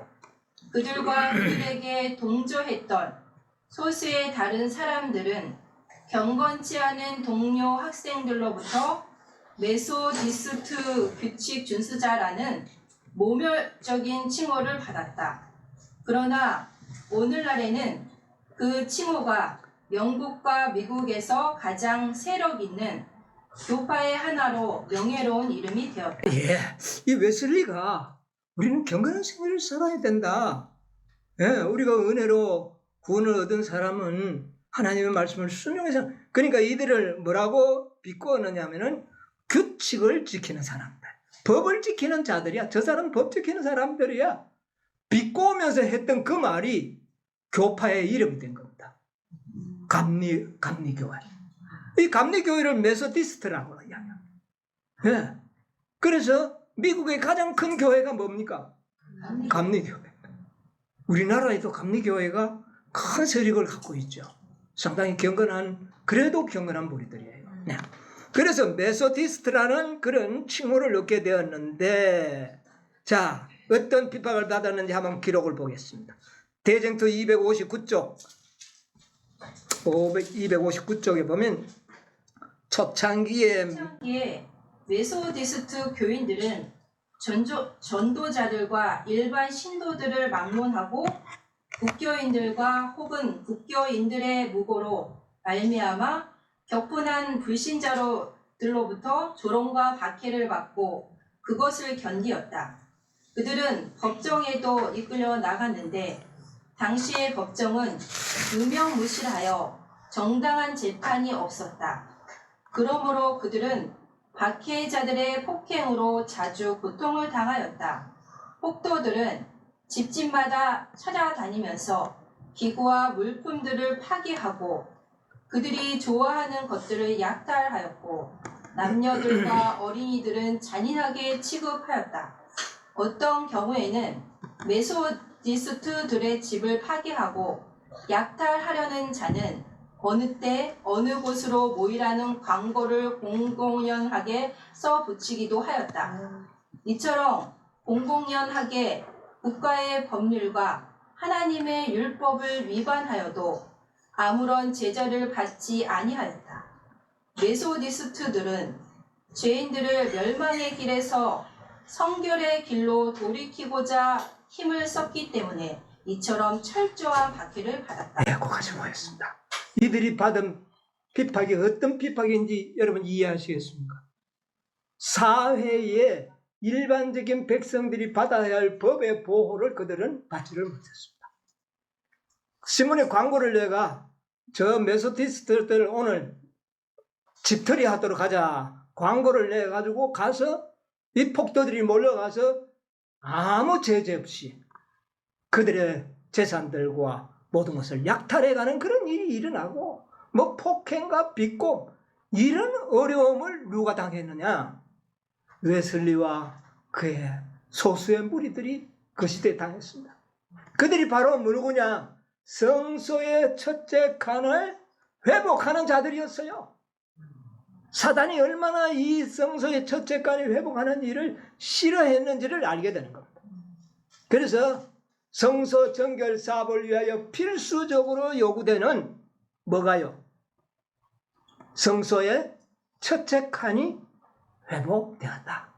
그들과 그들에게 동조했던 소수의 다른 사람들은 경건치 않은 동료 학생들로부터 메소디스트 규칙 준수자라는 모멸적인 칭호를 받았다. 그러나 오늘날에는 그 칭호가 영국과 미국에서 가장 세력 있는 교파의 하나로 명예로운 이름이 되었다. 예, 이 웨슬리가 우리는 경건한 생활을 살아야 된다. 예, 우리가 은혜로 구원을 얻은 사람은 하나님의 말씀을 순종해서, 그러니까 이들을 뭐라고 비꼬느냐면은 규칙을 지키는 사람들, 법을 지키는 자들이야. 저 사람 법 지키는 사람들이야. 비꼬면서 했던 그 말이 교파의 이름이 된 겁니다. 감리교회. 이 감리교회를 메소디스트라고 이야기합니다. 예. 그래서 미국의 가장 큰 교회가 뭡니까? 감리교회. 우리나라에도 감리교회가 큰 세력을 갖고 있죠. 상당히 경건한, 그래도 경건한 무리들이에요. 네. 그래서 메소디스트라는 그런 칭호를 얻게 되었는데, 자, 어떤 핍박을 받았는지 한번 기록을 보겠습니다. 대쟁투 259쪽, 259쪽에 보면 초창기에 메소디스트 교인들은 전도자들과 일반 신도들을 막론하고 국교인들과 혹은 국교인들의 무고로 말미암아 격분한 불신자들로부터 조롱과 박해를 받고 그것을 견디었다. 그들은 법정에도 이끌려 나갔는데 당시의 법정은 유명무실하여 정당한 재판이 없었다. 그러므로 그들은 박해자들의 폭행으로 자주 고통을 당하였다. 폭도들은 집집마다 찾아다니면서 기구와 물품들을 파괴하고 그들이 좋아하는 것들을 약탈하였고 남녀들과 어린이들은 잔인하게 취급하였다. 어떤 경우에는 메소디스트들의 집을 파괴하고 약탈하려는 자는 어느 때 어느 곳으로 모이라는 광고를 공공연하게 써붙이기도 하였다. 이처럼 공공연하게 국가의 법률과 하나님의 율법을 위반하여도 아무런 제재를 받지 아니하였다. 메소디스트들은 죄인들을 멸망의 길에서 성결의 길로 돌이키고자 힘을 썼기 때문에 이처럼 철저한 박해를 받았다. 네, 거기까지 보겠습니다. 이들이 받은 핍박이 어떤 핍박인지 여러분 이해하시겠습니까? 사회에 일반적인 백성들이 받아야 할 법의 보호를 그들은 받지를 못했습니다. 신문에 광고를 내가 저 메소디스트들 오늘 집털이 하도록 하자 광고를 내가지고 가서 이 폭도들이 몰려가서 아무 제재 없이 그들의 재산들과 모든 것을 약탈해가는 그런 일이 일어나고 뭐 폭행과 비꼬 이런 어려움을 누가 당했느냐? 웨슬리와 그의 소수의 무리들이 그 시대에 당했습니다. 그들이 바로 누구냐? 성소의 첫째 칸을 회복하는 자들이었어요. 사단이 얼마나 이 성소의 첫째 칸을 회복하는 일을 싫어했는지를 알게 되는 겁니다. 그래서 성소 정결 사업을 위하여 필수적으로 요구되는 뭐가요? 성소의 첫째 칸이 회복되었다.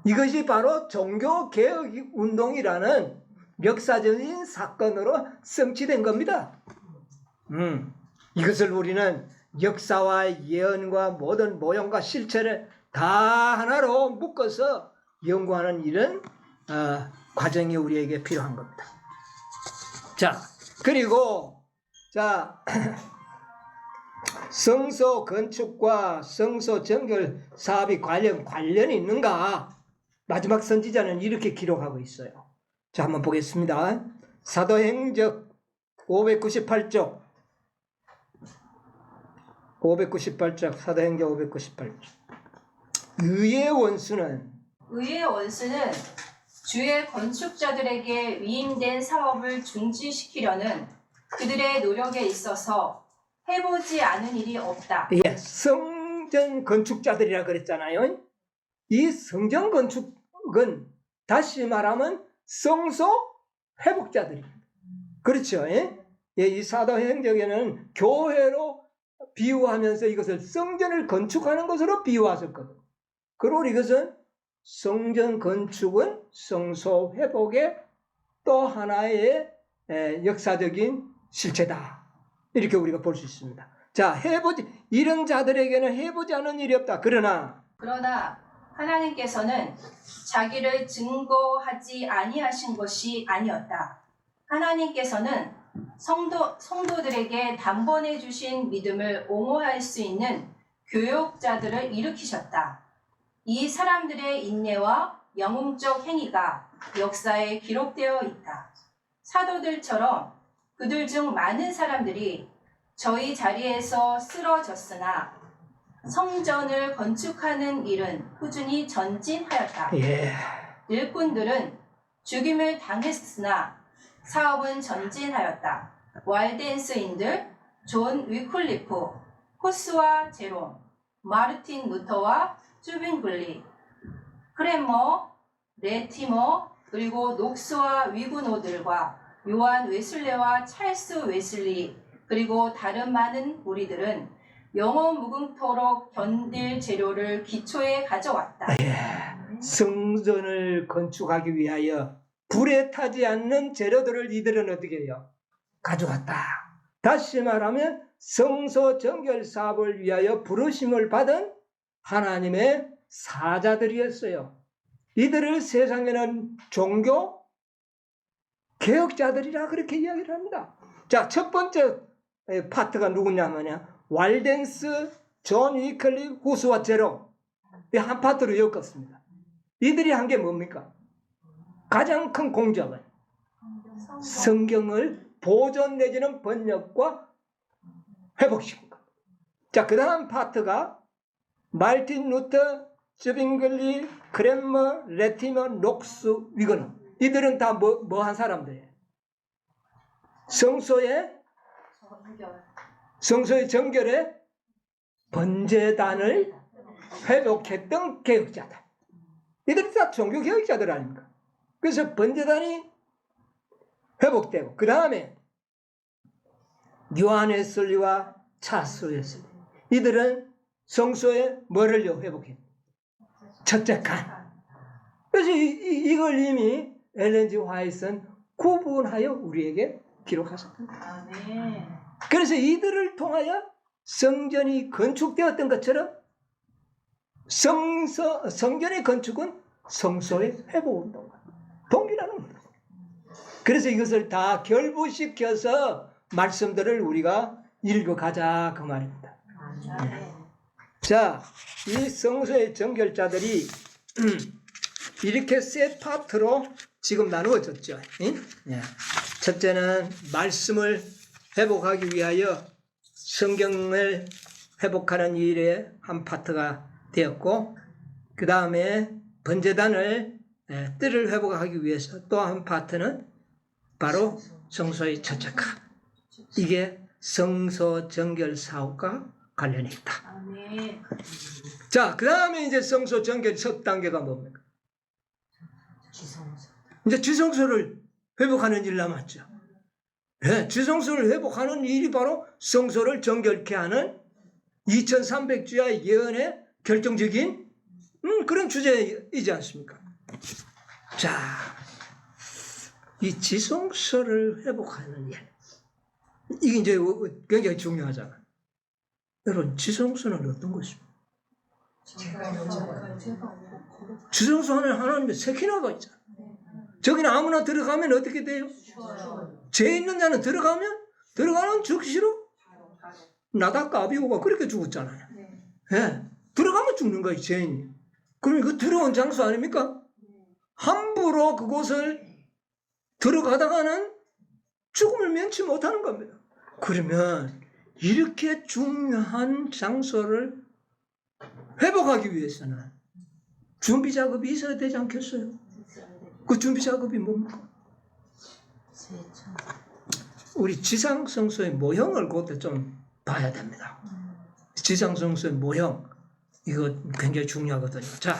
이것이 바로 종교개혁 운동이라는 역사적인 사건으로 성취된 겁니다. 이것을 우리는 역사와 예언과 모든 모형과 실체를 다 하나로 묶어서 연구하는 이런 과정이 우리에게 필요한 겁니다. 자, 그리고 자 성소 건축과 성소 정결 사업이 관련이 있는가? 마지막 선지자는 이렇게 기록하고 있어요. 자, 한번 보겠습니다. 사도행전 598쪽. 사도행전 598쪽. 의의 원수는 주의 건축자들에게 위임된 사업을 중지시키려는 그들의 노력에 있어서 해보지 않은 일이 없다. 예, 성전 건축자들이라 그랬잖아요. 이 성전 건축은 다시 말하면 성소 회복자들입니다. 그렇죠? 예? 예, 이 사도행전에는 교회로 비유하면서 이것을 성전을 건축하는 것으로 비유하셨거든요. 그리고 이것은 성전 건축은 성소 회복의 또 하나의 역사적인 실체다. 이렇게 우리가 볼 수 있습니다. 자, 이런 자들에게는 해보지 않은 일이 없다. 그러나 하나님께서는 자기를 증거하지 아니하신 것이 아니었다. 하나님께서는 성도들에게 단번에 주신 믿음을 옹호할 수 있는 교역자들을 일으키셨다. 이 사람들의 인내와 영웅적 행위가 역사에 기록되어 있다. 사도들처럼 그들 중 많은 사람들이 저희 자리에서 쓰러졌으나 성전을 건축하는 일은 꾸준히 전진하였다. 예. 일꾼들은 죽임을 당했으나 사업은 전진하였다. 왈덴스인들, 존 위클리프, 코스와 제롬, 마르틴 루터와 쭈빙글리, 크레머, 레티머, 그리고 녹스와 위구노들과 요한 웨슬레와 찰스 웨슬리, 그리고 다른 많은 무리들은 영원 무궁토록 견딜 재료를 기초에 가져왔다. 성전을 건축하기 위하여 불에 타지 않는 재료들을 이들은 어떻게 해요? 가져갔다. 다시 말하면 성소 정결 사업을 위하여 부르심을 받은 하나님의 사자들이었어요. 이들을 세상에는 종교 개혁자들이라 그렇게 이야기를 합니다. 자, 첫 번째 파트가 누구냐면요, 왈덴스, 존 위클리, 후스와 제롬, 이 한 파트로 엮었습니다. 이들이 한 게 뭡니까? 가장 큰 공적은 성경을 보존 내지는 번역과 회복시킨 것. 자, 그 다음 파트가 말틴 루터, 쭈빙글리, 크렘머, 레티머, 녹스, 위거너. 이들은 다 뭐 한 사람들이에요? 성소의 정결에 번제단을 회복했던 개혁자들. 이들이 다 종교 개혁자들 아닙니까? 그래서 번제단이 회복되고, 그 다음에 요한 웨슬리와 찰스 웨슬리, 이들은 성소에 뭐를요? 회복했어요? 첫째 간. 그래서 이걸 이미 엘렌 G 화이트는 구분하여 우리에게 기록하셨습니다. 그래서 이들을 통하여 성전이 건축되었던 것처럼 성전의 건축은 성소의 회복운동과 동일하는 겁니다. 그래서 이것을 다 결부시켜서 말씀들을 우리가 읽어가자 그 말입니다. 자, 이 성소의 정결자들이 이렇게 세 파트로 지금 나누어졌죠. 첫째는 말씀을 회복하기 위하여 성경을 회복하는 일에 한 파트가 되었고, 그 다음에 번제단을 뜰을 회복하기 위해서 또 한 파트는 바로 성소의 첫째 칸. 이게 성소 정결 사업과 관련이 있다. 자, 그 다음에 이제 성소 정결 첫 단계가 뭡니까? 이제 지성소를 회복하는 일 남았죠. 지성소를 회복하는 일이 바로 성소를 정결케 하는 2300주야의 예언의 결정적인 그런 주제이지 않습니까? 자, 이 지성소를 회복하는 일, 이게 이제 굉장히 중요하잖아. 여러분, 지성소는 어떤 것입니까? 지성소 안에 하나님의 세키나가 있잖아. 저기는 아무나 들어가면 어떻게 돼요? 죄 있는 자는 들어가는 즉시로 나답과 아비후가 그렇게 죽었잖아요. 네. 예. 들어가면 죽는 거예요, 죄인이. 그럼 그 더러운 장소 아닙니까? 함부로 그곳을 들어가다가는 죽음을 면치 못하는 겁니다. 그러면 이렇게 중요한 장소를 회복하기 위해서는 준비 작업이 있어야 되지 않겠어요? 그 준비 작업이 뭡니까? 우리 지상성소의 모형을 그때 좀 봐야 됩니다. 지상성소의 모형, 이거 굉장히 중요하거든요. 자,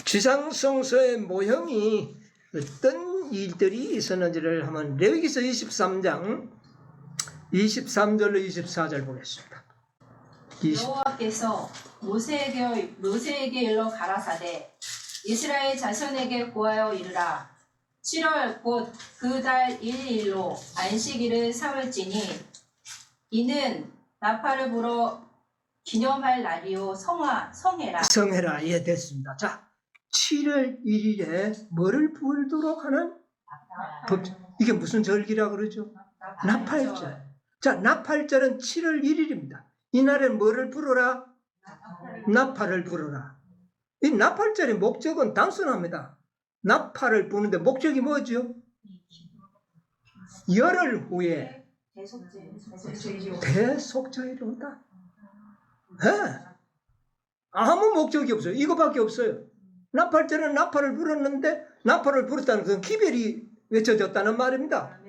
지상성소의 모형이 어떤 일들이 있었는지를 한번 레위기서 23장 23절로 24절 보겠습니다. 여호와께서 모세에게 일러 가라사대 이스라엘 자손에게 고하여 이르라 7월 곧 그 달 1일로 안식일을 삼을지니 이는 나팔을 불어 기념할 날이요 성해라. 성해라. 예, 됐습니다. 자, 7월 1일에 뭐를 불도록 하는 법, 이게 무슨 절기라 그러죠? 나팔절. 자, 나팔절은 7월 1일입니다. 이날엔 뭐를 불어라? 나팔을 불어라. 이 나팔절의 목적은 단순합니다. 나팔을 부는데 목적이 뭐죠? 열흘 후에 대속절이 온다. 네. 아무 목적이 없어요. 이거밖에 없어요. 나팔절은 나팔을 불었는데 나팔을 불었다는 것은 기별이 외쳐졌다는 말입니다.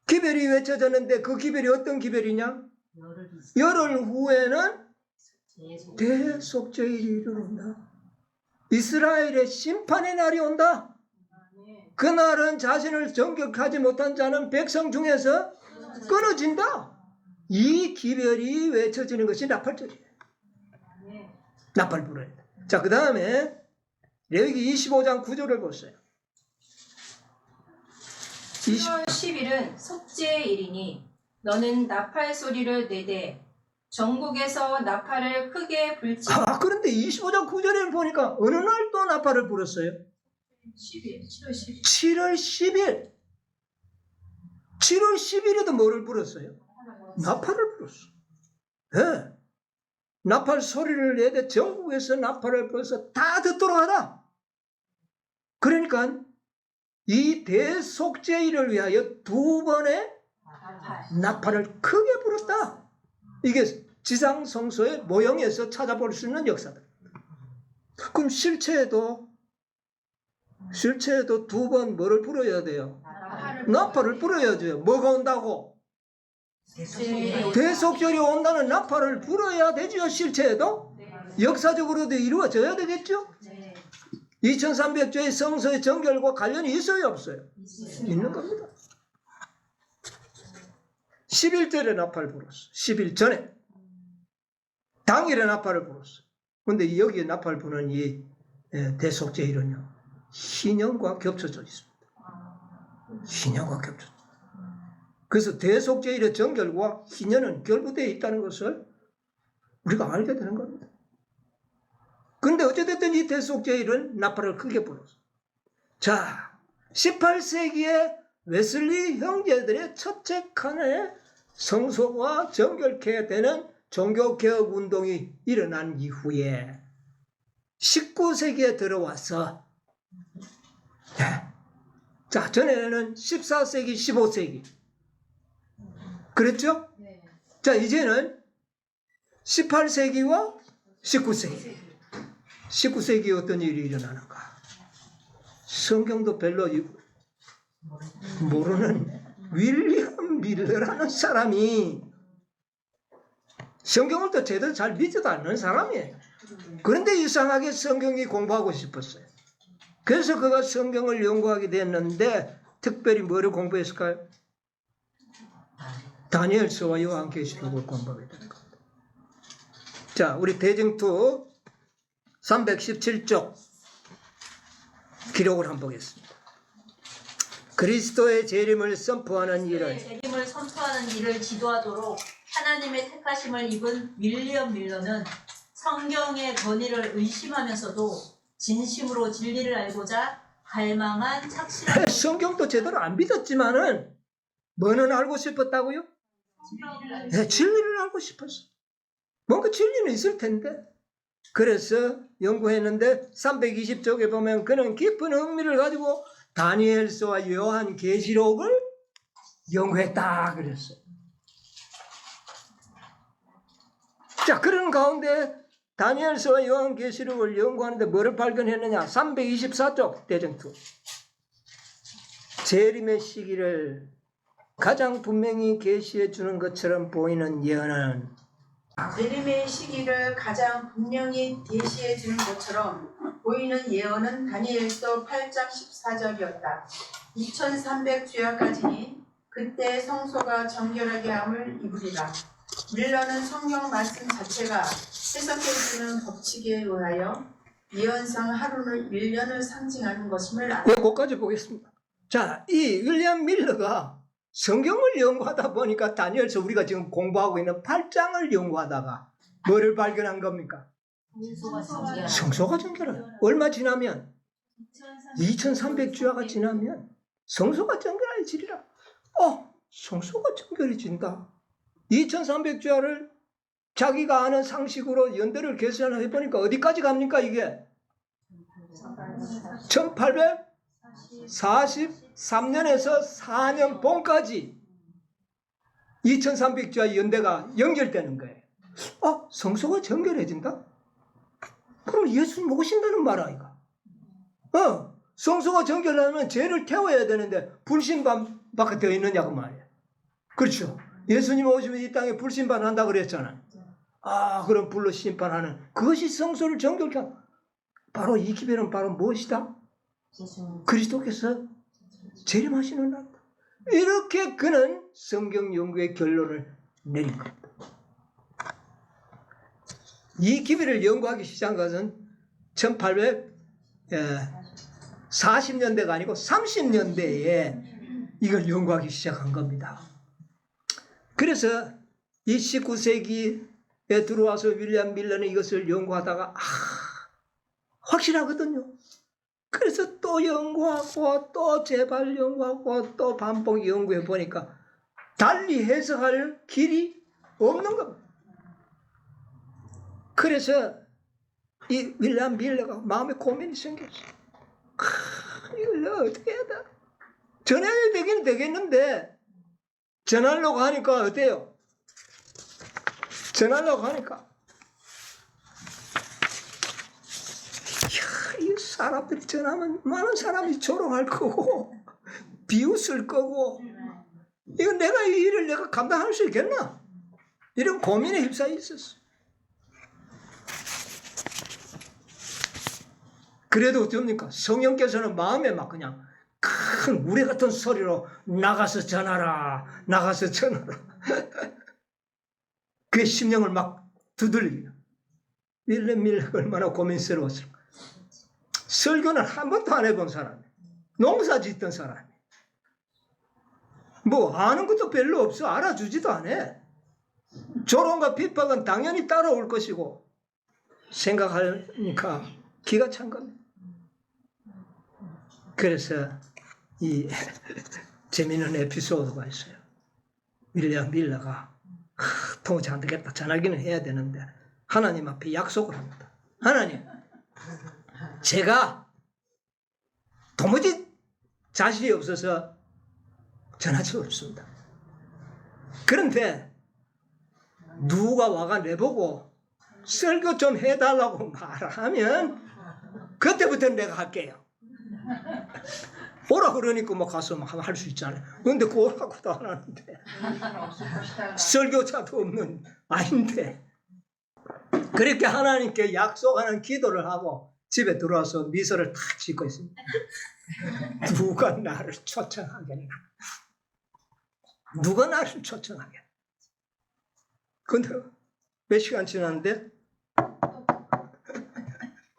기별이 외쳐졌는데 그 기별이 어떤 기별이냐? 열흘 후에는 대속절이 이르는다. 이스라엘의 심판의 날이 온다. 그날은 자신을 정결하지 못한 자는 백성 중에서 끊어진다. 이 기별이 외쳐지는 것이 나팔절이에요. 나팔 불어야 돼. 자, 그 다음에 레위기 25장 9절을 보세요. 7월 10일은 속죄일이니 너는 나팔 소리를 내되 전국에서 나팔을 크게 불지. 그런데 25장 9절에 보니까 어느 날 또 나팔을 불었어요? 10일, 7월 10일. 7월 10일. 7월 10일에도 뭐를 불었어요? 나팔을 불었어. 네. 나팔 소리를 내되 전국에서 나팔을 불어서 다 듣도록 하라. 그러니까 이 대속죄일을 위하여 2번의 나팔을 크게 불었다. 이게 지상성소의 모형에서 찾아볼 수 있는 역사다. 그럼 실체에도 2번 뭐를 불어야 돼요? 나팔을 불어야 돼요. 뭐가 온다고? 대속절이 온다는 나팔을 불어야 되죠. 실체에도. 역사적으로도 이루어져야 되겠죠. 2300조의 성소의 정결과 관련이 있어요, 없어요? 있는 겁니다. 10일절에 나팔을 불었어. 10일 전에. 당일에 나팔을 불었어. 근데 여기에 나팔 부는 이 대속죄일은요, 희년과 겹쳐져 있습니다. 희년과 겹쳐져. 그래서 대속죄일의 정결과 희년은 결부되어 있다는 것을 우리가 알게 되는 겁니다. 그런데 어찌됐든 이 대속죄일은 나팔을 크게 불었어. 자, 18세기에 웨슬리 형제들의 첫째 칸에 성소가 정결케 되는 종교개혁 운동이 일어난 이후에 19세기에 들어와서, 자, 전에는 14세기, 15세기. 그랬죠? 자, 이제는 18세기와 19세기. 19세기에 어떤 일이 일어나는가? 성경도 별로 모르는 윌리엄 밀러라는 사람이 성경을 또 제대로 잘 믿지도 않는 사람이에요. 그런데 이상하게 성경이 공부하고 싶었어요. 그래서 그가 성경을 연구하게 됐는데 특별히 뭐를 공부했을까요? 다니엘서와 요한계시록을 공부하게 된 겁니다. 자, 우리 대증투 317쪽 기록을 한번 보겠습니다. 그리스도의 재림을 선포하는 일을 재림을 선포하는 일을 지도하도록 하나님의 택하심을 입은 윌리엄 밀러는 성경의 권위를 의심하면서도 진심으로 진리를 알고자 갈망한 착실한 성경도 제대로 안 믿었지만은 뭐는 알고 싶었다고요? 네, 진리를 알고 싶었어. 뭔가 진리는 있을 텐데. 그래서 연구했는데 320쪽에 보면 그는 깊은 흥미를 가지고 다니엘서와 요한 계시록을 연구했다 그랬어요. 자, 그런 가운데 다니엘서와 요한 계시록을 연구하는데 뭐를 발견했느냐? 324쪽 대정투. 재림의 시기를 가장 분명히 계시해 주는 것처럼 보이는 예언은 재림의 시기를 가장 분명히 계시해 주는 것처럼 보이는 예언은 다니엘서 8장 14절이었다. 2300주야까지니 그때 성소가 정결하게 함을 입으리라. 밀러는 성경 말씀 자체가 해석해주는 법칙에 의하여 예언상 하루는 1년을 상징하는 것임을 알아. 거기까지 보겠습니다. 자, 이 윌리엄 밀러가 성경을 연구하다 보니까 다니엘서 우리가 지금 공부하고 있는 8장을 연구하다가 뭐를 발견한 겁니까? 성소가 정결해. 얼마 지나면 2300주야가 지나면 성소가 정결해지리라. 성소가 정결해진다. 2300주야를 자기가 아는 상식으로 연대를 계산을 해보니까 어디까지 갑니까 이게? 1843년에서 4년 봄까지 2300주야 연대가 연결되는 거예요. 성소가 정결해진다? 그럼 예수님 오신다는 말 아이가? 성소가 정결하면 죄를 태워야 되는데 불신반밖에 되어 있느냐고 말이에요. 그렇죠. 예수님 오시면 이 땅에 불신반한다 그랬잖아요. 그럼 불로 심판하는 그것이 성소를 정결케 하는 바로 이 기별은 바로 무엇이다? 그리스도께서 재림하시는 날이다. 이렇게 그는 성경 연구의 결론을 내린 겁니다. 이 기별을 연구하기 시작한 것은 1840년대가 아니고 30년대에 이걸 연구하기 시작한 겁니다. 그래서 이 19세기에 들어와서 윌리엄 밀러는 이것을 연구하다가 확실하거든요. 그래서 또 연구하고 또 재발 연구하고 또 반복 연구해 보니까 달리 해석할 길이 없는 겁니다. 그래서 이 윌리엄 밀러가 마음에 고민이 생겼어요. 이걸 내가 어떻게 해야 돼? 전화를 되기는 되겠는데 전화하려고 하니까 어때요? 전화하려고 하니까 이 사람들이 전화하면 많은 사람이 조롱할 거고 비웃을 거고 이거 내가 이 일을 내가 감당할 수 있겠나? 이런 고민에 휩싸여 있었어. 그래도 어떻습니까? 성령께서는 마음에 막 그냥 큰 우레 같은 소리로 나가서 전하라 나가서 전하라 그 심령을 막 두들리고 윌리엄 밀러가 얼마나 고민스러웠을까. 설교는 한 번도 안 해본 사람이에요. 농사 짓던 사람이에요. 뭐 아는 것도 별로 없어. 알아주지도 않아. 조롱과 핍박은 당연히 따라올 것이고 생각하니까 기가 찬 겁니다. 그래서 이 재미있는 에피소드가 있어요. 윌리엄 밀러가 도무지 안 되겠다. 전화기는 해야 되는데 하나님 앞에 약속을 합니다. 하나님, 제가 도무지 자신이 없어서 전할 수 없습니다. 그런데 누가 와가 내보고 설교 좀 해달라고 말하면 그때부터는 내가 할게요. 오라 그러니까 뭐 가서 할 수 있잖아요. 그런데 그 오라고도 안 하는데 설교자도 없는 아닌데 그렇게 하나님께 약속하는 기도를 하고 집에 들어와서 미소를 탁 짓고 있습니다. 누가 나를 초청하겠나? 누가 나를 초청하겠나? 근데 몇 시간 지났는데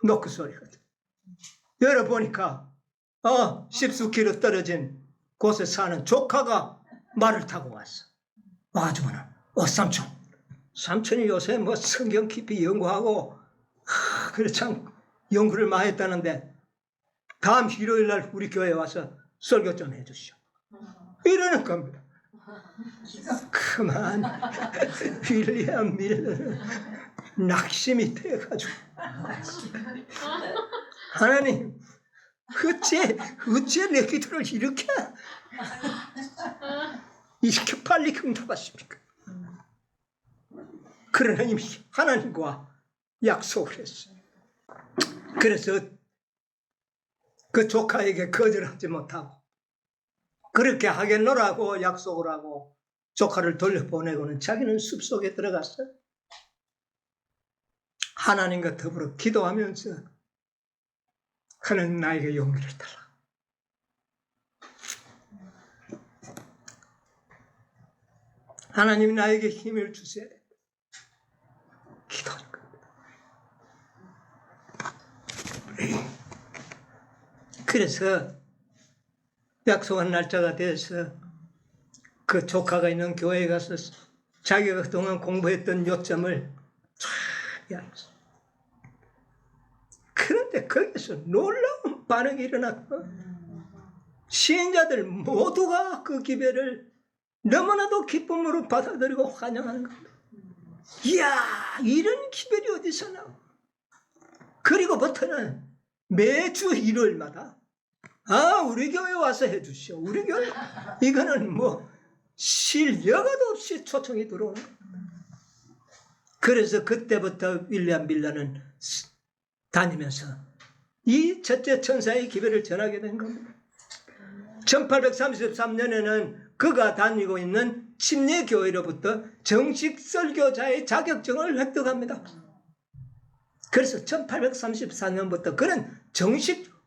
노크 소리거든. 열어보니까 10수키로 떨어진 곳에 사는 조카가 말을 타고 왔어. 와가지고는 삼촌이 요새 뭐 성경 깊이 연구하고 그래 참 연구를 많이 했다는데 다음 일요일 날 우리 교회에 와서 설교 좀 해주시오. 이러는 겁니다. 그만 윌리엄 밀러는 낙심이 돼가지고 하나님 어째 내 기도를 이렇게 빨리 응답하십니까? 그러나 이미 하나님과 약속을 했어요. 그래서 그 조카에게 거절하지 못하고 그렇게 하겠노라고 약속을 하고 조카를 돌려보내고는 자기는 숲속에 들어갔어요. 하나님과 더불어 기도하면서 하나님 나에게 용기를 달라. 하나님 나에게 힘을 주세요. 기도하는 겁니다. 그래서 약속한 날짜가 돼서 그 조카가 있는 교회에 가서 자기가 그동안 공부했던 요점을 쫙 이야기했어. 그런데 거기서 놀라운 반응이 일어났고 시인자들 모두가 그 기별을 너무나도 기쁨으로 받아들이고 환영하는 겁니다. 이야, 이런 기별이 어디서 나와? 그리고부터는 매주 일요일마다 우리 교회 와서 해주시오. 우리 교회 이거는 뭐 쉴 여가도 없이 초청이 들어오는 거예요. 그래서 그때부터 윌리엄 밀러는 다니면서 이 첫째 천사의 기별을 전하게 된 겁니다. 1833년에는 그가 다니고 있는 침례교회로부터 정식 설교자의 자격증을 획득합니다. 그래서 1834년부터 그는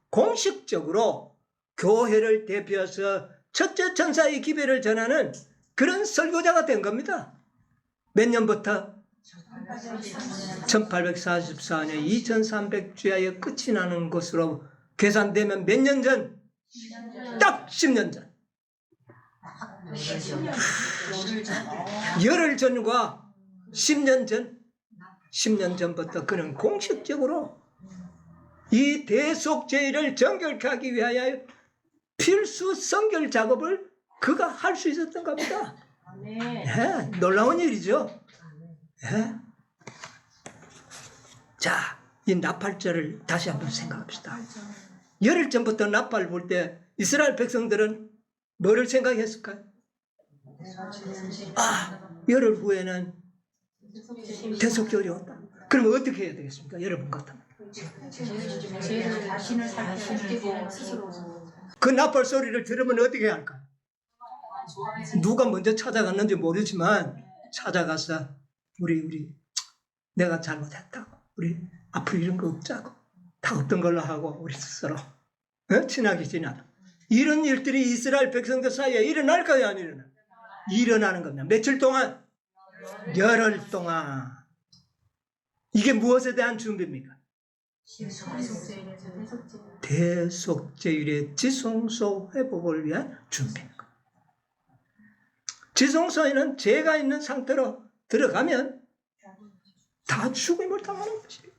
공식적으로 교회를 대표해서 첫째 천사의 기별을 전하는 그런 설교자가 된 겁니다. 몇 년부터? 1844년 2300주야에 끝이 나는 것으로 계산되면 몇 년 전? 딱 10년 전. 열흘 전과 10년 전부터 그는 공식적으로 이 대속죄를 정결케 하기 위하여 필수 성결 작업을 그가 할 수 있었던 겁니다. 네, 놀라운 일이죠. 네. 자, 이 나팔절을 다시 한번 생각합시다. 열흘 전부터 나팔 불 때 이스라엘 백성들은 뭐를 생각했을까요? 열흘 후에는 대속절이 온다. 그럼 어떻게 해야 되겠습니까? 여러분 같으면. 자신을 살피고 스스로 그 나팔 소리를 들으면 어떻게 할까? 누가 먼저 찾아갔는지 모르지만 찾아가서 우리 내가 잘못했다고, 우리 앞으로 이런 거 없자고, 다 없던 걸로 하고 우리 스스로 친하게 지내라. 이런 일들이 이스라엘 백성들 사이에 일어날까요? 안 일어나? 일어나는 겁니다. 며칠 동안? 열흘 동안. 이게 무엇에 대한 준비입니까? 대속죄율의 지성소 회복을 위한 준비입니다. 지성소에는 죄가 있는 상태로 들어가면 다 죽음을 당하는 것이에요.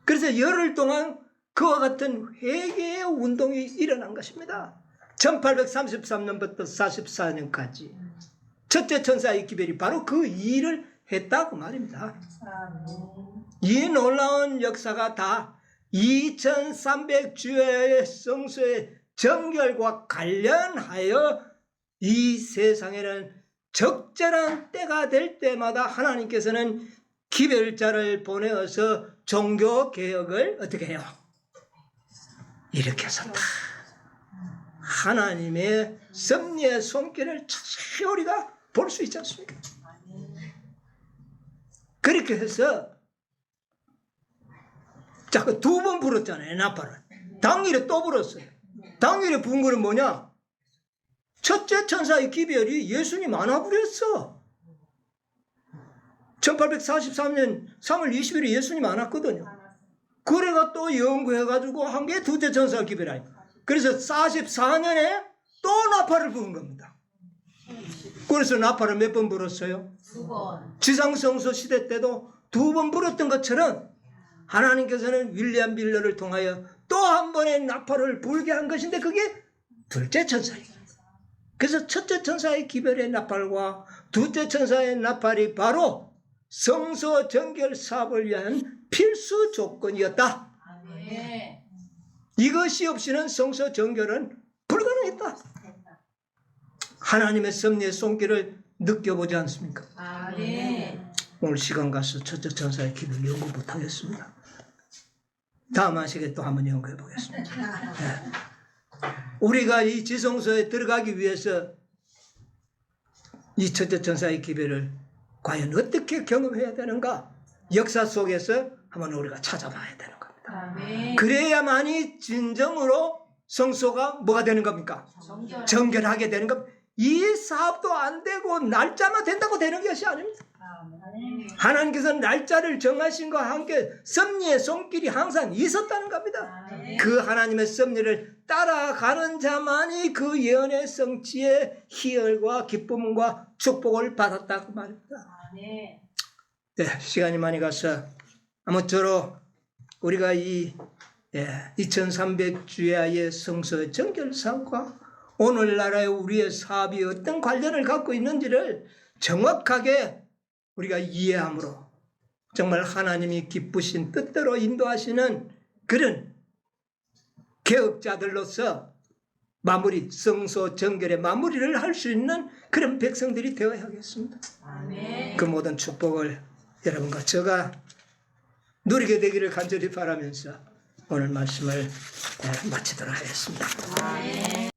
그래서 열흘 동안 그와 같은 회개의 운동이 일어난 것입니다. 1833년부터 44년까지 첫째 천사의 기별이 바로 그 일을 했다고 말입니다. 이 놀라운 역사가 다 2300주의 성소의 정결과 관련하여 이 세상에는 적절한 때가 될 때마다 하나님께서는 기별자를 보내어서 종교개혁을 어떻게 해요? 일으켰었다. 하나님의 섭리의 손길을 자세히 우리가 볼 수 있지 않습니까? 그렇게 해서 자, 그 두 번 불었잖아요, 나팔을. 당일에 또 불었어요. 당일에 부은 거는 뭐냐? 첫째 천사의 기별이 예수님 안아버렸어. 1843년 3월 20일에 예수님 안았거든요. 그래가 또 연구해가지고 한 게 둘째 천사 기별이. 그래서 44년에 또 나팔을 부은 겁니다. 그래서 나팔을 몇 번 불었어요? 2번. 지상성소 시대 때도 2번 불었던 것처럼 하나님께서는 윌리엄 밀러를 통하여 또 한 번의 나팔을 불게 한 것인데 그게 둘째 천사입니다. 그래서 첫째 천사의 기별의 나팔과 둘째 천사의 나팔이 바로 성소 정결 사업을 위한 필수 조건이었다. 아멘. 이것이 없이는 성소 정결은 불가능했다. 하나님의 섭리의 손길을 느껴보지 않습니까? 아멘. 오늘 시간 가서 첫째 천사의 기별 연구 못하겠습니다. 다음 시간에 또 한번 연구해 보겠습니다. 네. 우리가 이 지성소에 들어가기 위해서 이 첫째 천사의 기별을 과연 어떻게 경험해야 되는가? 역사 속에서 한번 우리가 찾아봐야 되는 겁니다. 아멘. 그래야만이 진정으로 성소가 뭐가 되는 겁니까? 정결. 정결하게 되는 겁니다. 이 사업도 안 되고 날짜만 된다고 되는 것이 아닙니다. 아멘. 하나님께서 날짜를 정하신 것과 함께 섭리의 손길이 항상 있었다는 겁니다. 아멘. 그 하나님의 섭리를 따라가는 자만이 그 예언의 성취의 희열과 기쁨과 축복을 받았다고 말입니다. 아멘. 네, 시간이 많이 가서 아무쪼록 우리가 이 2300주야의 성서 정결 사업과 오늘날의 우리의 사업이 어떤 관련을 갖고 있는지를 정확하게 우리가 이해함으로 정말 하나님이 기쁘신 뜻대로 인도하시는 그런 개혁자들로서 마무리, 성소 정결의 마무리를 할 수 있는 그런 백성들이 되어야겠습니다. 아멘. 그 모든 축복을 여러분과 제가 누리게 되기를 간절히 바라면서 오늘 말씀을 마치도록 하겠습니다. 아멘.